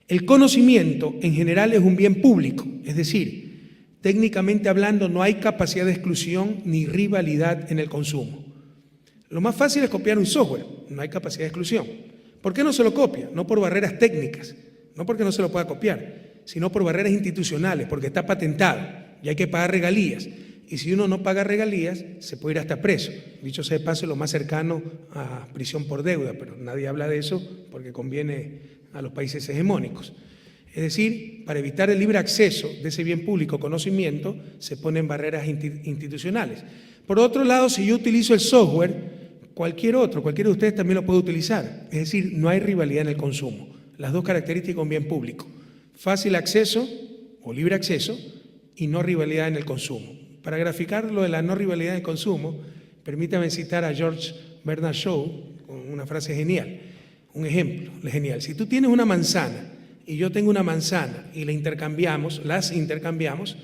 El conocimiento en general es un bien público, es decir, técnicamente hablando no hay capacidad de exclusión ni rivalidad en el consumo. Lo más fácil es copiar un software, no hay capacidad de exclusión. ¿Por qué no se lo copia? No por barreras técnicas, no porque no se lo pueda copiar, sino por barreras institucionales, porque está patentado y hay que pagar regalías. Y si uno no paga regalías, se puede ir hasta preso. Dicho sea de paso, lo más cercano a prisión por deuda, pero nadie habla de eso porque conviene a los países hegemónicos. Es decir, para evitar el libre acceso de ese bien público conocimiento, se ponen barreras institucionales. Por otro lado, si yo utilizo el software, cualquiera de ustedes también lo puede utilizar. Es decir, no hay rivalidad en el consumo. Las dos características de un bien público: fácil acceso o libre acceso y no rivalidad en el consumo. Para graficar lo de la no rivalidad de consumo, permítame citar a George Bernard Shaw con una frase genial, un ejemplo genial. Si tú tienes una manzana y yo tengo una manzana y las intercambiamos,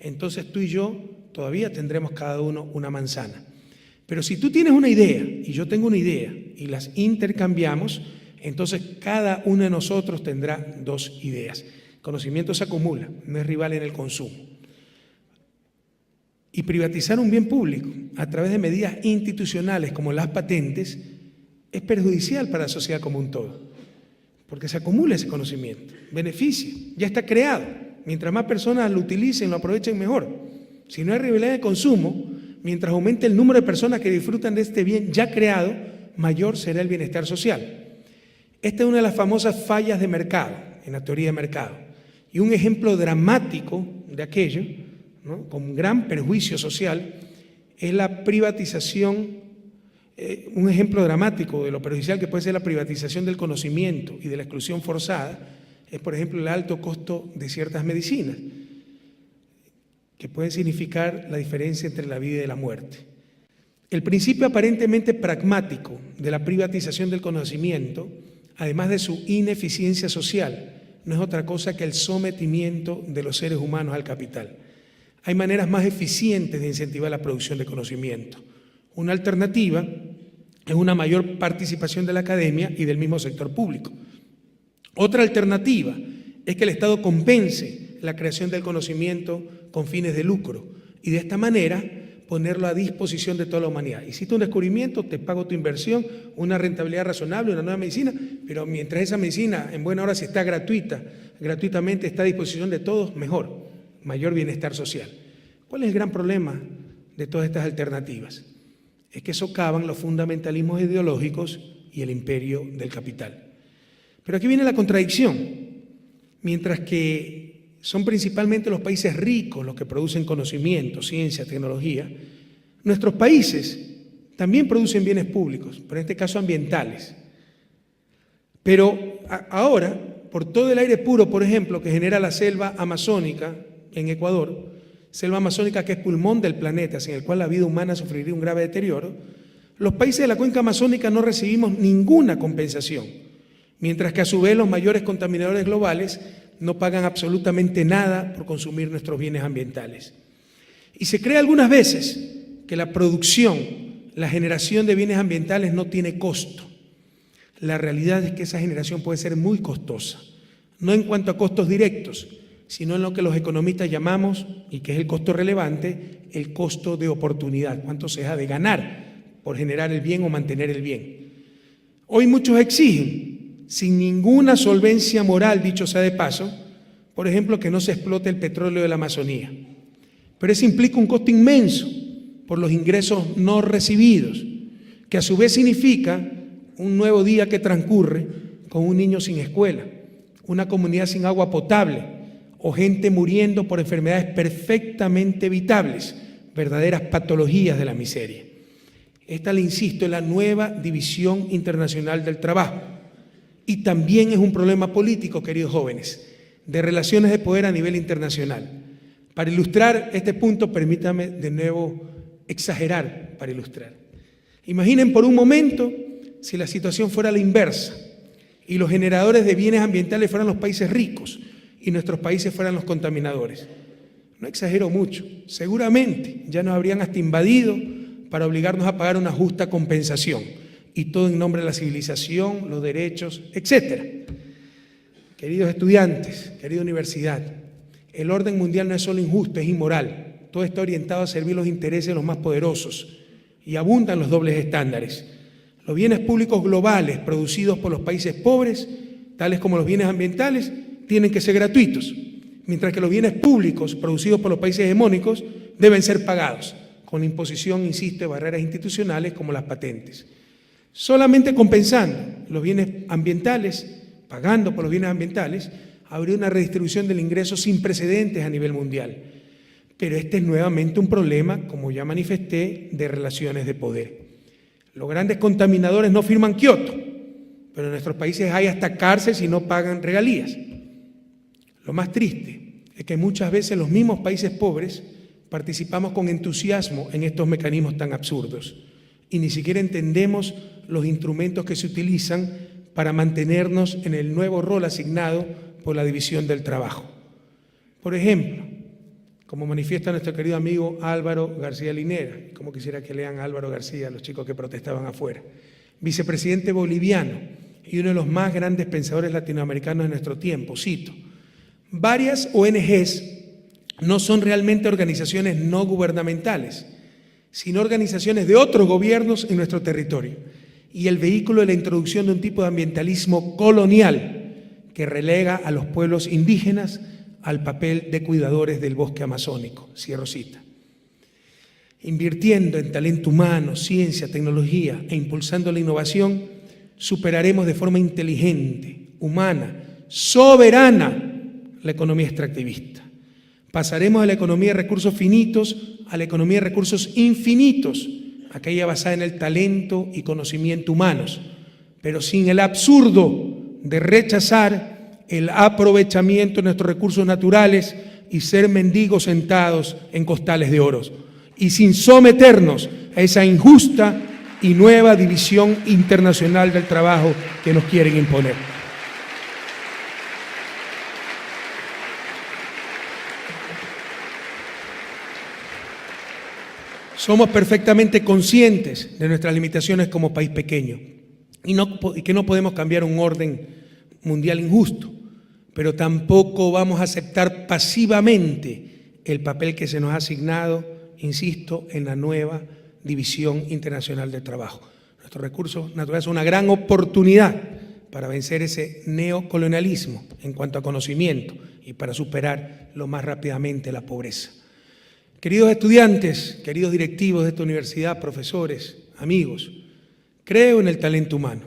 entonces tú y yo todavía tendremos cada uno una manzana. Pero si tú tienes una idea y yo tengo una idea y las intercambiamos, entonces cada uno de nosotros tendrá dos ideas. Conocimiento se acumula, no es rival en el consumo. Y privatizar un bien público a través de medidas institucionales como las patentes es perjudicial para la sociedad como un todo, porque se acumula ese conocimiento, beneficia, ya está creado. Mientras más personas lo utilicen, lo aprovechen mejor. Si no hay rivalidad de consumo, mientras aumente el número de personas que disfrutan de este bien ya creado, mayor será el bienestar social. Esta es una de las famosas fallas de mercado, en la teoría de mercado, y un ejemplo dramático de aquello, ¿no?, con gran perjuicio social, es la privatización. Un ejemplo dramático de lo perjudicial que puede ser la privatización del conocimiento y de la exclusión forzada es, por ejemplo, el alto costo de ciertas medicinas, que pueden significar la diferencia entre la vida y la muerte. El principio aparentemente pragmático de la privatización del conocimiento, además de su ineficiencia social, no es otra cosa que el sometimiento de los seres humanos al capital. Hay maneras más eficientes de incentivar la producción de conocimiento. Una alternativa es una mayor participación de la academia y del mismo sector público. Otra alternativa es que el Estado compense la creación del conocimiento con fines de lucro y de esta manera ponerlo a disposición de toda la humanidad. Hiciste un descubrimiento, te pago tu inversión, una rentabilidad razonable, una nueva medicina, pero mientras esa medicina en buena hora si está gratuitamente está a disposición de todos, mejor, mayor bienestar social. ¿Cuál es el gran problema de todas estas alternativas? Es que socavan los fundamentalismos ideológicos y el imperio del capital. Pero aquí viene la contradicción. Mientras que son principalmente los países ricos los que producen conocimiento, ciencia, tecnología, nuestros países también producen bienes públicos, pero en este caso ambientales. Pero ahora, por todo el aire puro, por ejemplo, que genera la selva amazónica en Ecuador, selva amazónica que es pulmón del planeta, sin el cual la vida humana sufriría un grave deterioro, los países de la cuenca amazónica no recibimos ninguna compensación, mientras que a su vez los mayores contaminadores globales no pagan absolutamente nada por consumir nuestros bienes ambientales. Y se cree algunas veces que la producción, la generación de bienes ambientales no tiene costo. La realidad es que esa generación puede ser muy costosa, no en cuanto a costos directos, sino en lo que los economistas llamamos, y que es el costo relevante, el costo de oportunidad, cuánto se deja de ganar por generar el bien o mantener el bien. Hoy muchos exigen, sin ninguna solvencia moral, dicho sea de paso, por ejemplo, que no se explote el petróleo de la Amazonía. Pero eso implica un costo inmenso por los ingresos no recibidos, que a su vez significa un nuevo día que transcurre con un niño sin escuela, una comunidad sin agua potable, o gente muriendo por enfermedades perfectamente evitables, verdaderas patologías de la miseria. Esta, le insisto, es la nueva división internacional del trabajo. Y también es un problema político, queridos jóvenes, de relaciones de poder a nivel internacional. Para ilustrar este punto, permítame de nuevo exagerar para ilustrar. Imaginen por un momento si la situación fuera la inversa y los generadores de bienes ambientales fueran los países ricos y nuestros países fueran los contaminadores. No exagero mucho, seguramente ya nos habrían hasta invadido para obligarnos a pagar una justa compensación, y todo en nombre de la civilización, los derechos, etc. Queridos estudiantes, querida universidad, el orden mundial no es solo injusto, es inmoral. Todo está orientado a servir los intereses de los más poderosos y abundan los dobles estándares. Los bienes públicos globales producidos por los países pobres, tales como los bienes ambientales, tienen que ser gratuitos, mientras que los bienes públicos producidos por los países hegemónicos deben ser pagados, con la imposición, insisto, de barreras institucionales como las patentes. Solamente compensando los bienes ambientales, pagando por los bienes ambientales, habría una redistribución del ingreso sin precedentes a nivel mundial. Pero este es nuevamente un problema, como ya manifesté, de relaciones de poder. Los grandes contaminadores no firman Kioto, pero en nuestros países hay hasta cárcel si no pagan regalías. Lo más triste es que muchas veces los mismos países pobres participamos con entusiasmo en estos mecanismos tan absurdos y ni siquiera entendemos los instrumentos que se utilizan para mantenernos en el nuevo rol asignado por la división del trabajo. Por ejemplo, como manifiesta nuestro querido amigo Álvaro García Linera, como quisiera que lean a Álvaro García, los chicos que protestaban afuera, vicepresidente boliviano y uno de los más grandes pensadores latinoamericanos de nuestro tiempo, cito: varias ONGs no son realmente organizaciones no gubernamentales, sino organizaciones de otros gobiernos en nuestro territorio y el vehículo de la introducción de un tipo de ambientalismo colonial que relega a los pueblos indígenas al papel de cuidadores del bosque amazónico. Cierro cita. Invirtiendo en talento humano, ciencia, tecnología e impulsando la innovación, superaremos de forma inteligente, humana, soberana la economía extractivista. Pasaremos de la economía de recursos finitos a la economía de recursos infinitos, aquella basada en el talento y conocimiento humanos, pero sin el absurdo de rechazar el aprovechamiento de nuestros recursos naturales y ser mendigos sentados en costales de oro, y sin someternos a esa injusta y nueva división internacional del trabajo que nos quieren imponer. Somos perfectamente conscientes de nuestras limitaciones como país pequeño y que no podemos cambiar un orden mundial injusto, pero tampoco vamos a aceptar pasivamente el papel que se nos ha asignado, insisto, en la nueva división internacional del trabajo. Nuestros recursos naturales son una gran oportunidad para vencer ese neocolonialismo en cuanto a conocimiento y para superar lo más rápidamente la pobreza. Queridos estudiantes, queridos directivos de esta universidad, profesores, amigos, creo en el talento humano.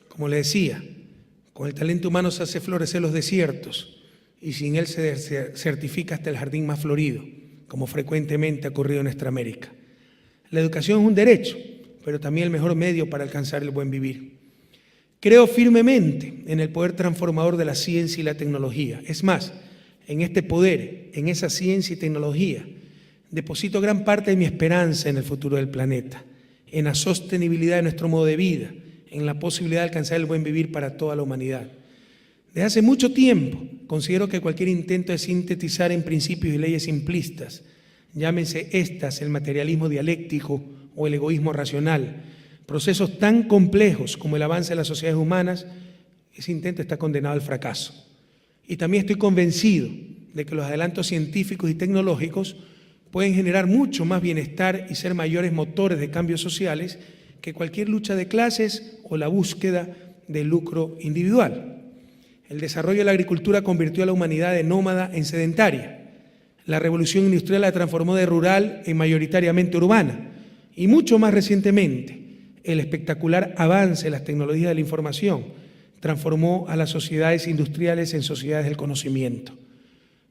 Como les decía, con el talento humano se hace florecer los desiertos y sin él se certifica hasta el jardín más florido, como frecuentemente ha ocurrido en nuestra América. La educación es un derecho, pero también el mejor medio para alcanzar el buen vivir. Creo firmemente en el poder transformador de la ciencia y la tecnología. Es más, en este poder, en esa ciencia y tecnología, deposito gran parte de mi esperanza en el futuro del planeta, en la sostenibilidad de nuestro modo de vida, en la posibilidad de alcanzar el buen vivir para toda la humanidad. Desde hace mucho tiempo considero que cualquier intento de sintetizar en principios y leyes simplistas, llámense estas el materialismo dialéctico o el egoísmo racional, procesos tan complejos como el avance de las sociedades humanas, ese intento está condenado al fracaso. Y también estoy convencido de que los adelantos científicos y tecnológicos pueden generar mucho más bienestar y ser mayores motores de cambios sociales que cualquier lucha de clases o la búsqueda de lucro individual. El desarrollo de la agricultura convirtió a la humanidad de nómada en sedentaria. La revolución industrial la transformó de rural en mayoritariamente urbana. Y mucho más recientemente, el espectacular avance de las tecnologías de la información transformó a las sociedades industriales en sociedades del conocimiento.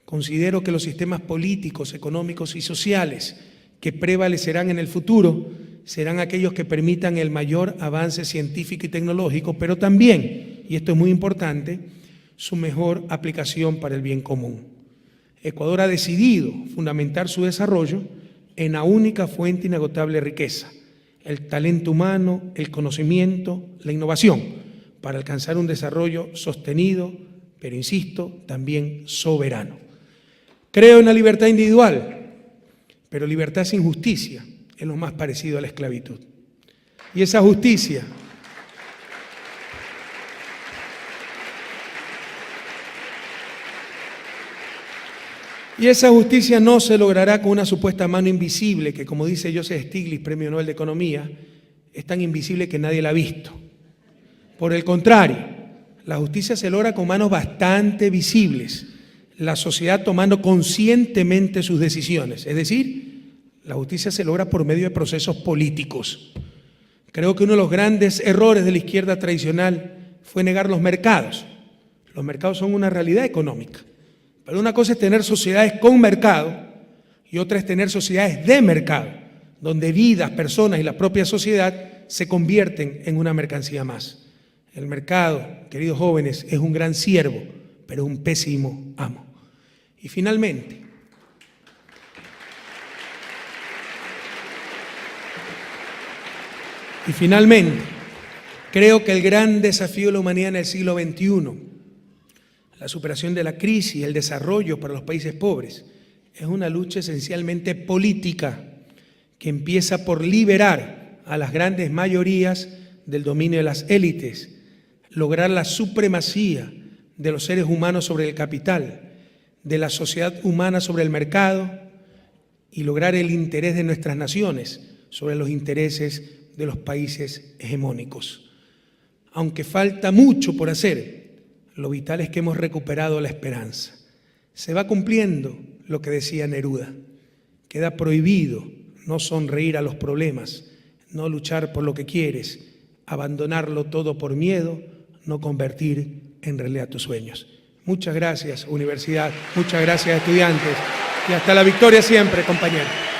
Considero que los sistemas políticos, económicos y sociales que prevalecerán en el futuro serán aquellos que permitan el mayor avance científico y tecnológico, pero también, y esto es muy importante, su mejor aplicación para el bien común. Ecuador ha decidido fundamentar su desarrollo en la única fuente inagotable de riqueza, el talento humano, el conocimiento, la innovación, para alcanzar un desarrollo sostenido, pero insisto, también soberano. Creo en la libertad individual, pero libertad sin justicia es lo más parecido a la esclavitud. Y esa justicia no se logrará con una supuesta mano invisible que, como dice Joseph Stiglitz, Premio Nobel de Economía, es tan invisible que nadie la ha visto. Por el contrario, la justicia se logra con manos bastante visibles, la sociedad tomando conscientemente sus decisiones. Es decir, la justicia se logra por medio de procesos políticos. Creo que uno de los grandes errores de la izquierda tradicional fue negar los mercados. Los mercados son una realidad económica. Pero una cosa es tener sociedades con mercado y otra es tener sociedades de mercado, donde vidas, personas y la propia sociedad se convierten en una mercancía más. El mercado, queridos jóvenes, es un gran siervo, pero un pésimo amo. Y finalmente, Y finalmente, creo que el gran desafío de la humanidad en el siglo XXI, la superación de la crisis, el desarrollo para los países pobres, es una lucha esencialmente política que empieza por liberar a las grandes mayorías del dominio de las élites, lograr la supremacía de los seres humanos sobre el capital, de la sociedad humana sobre el mercado y lograr el interés de nuestras naciones sobre los intereses de los países hegemónicos. Aunque falta mucho por hacer, lo vital es que hemos recuperado la esperanza. Se va cumpliendo lo que decía Neruda. Queda prohibido no sonreír a los problemas, no luchar por lo que quieres, abandonarlo todo por miedo, no convertir en realidad tus sueños. Muchas gracias, universidad. Muchas gracias, estudiantes. Y hasta la victoria siempre, compañeros.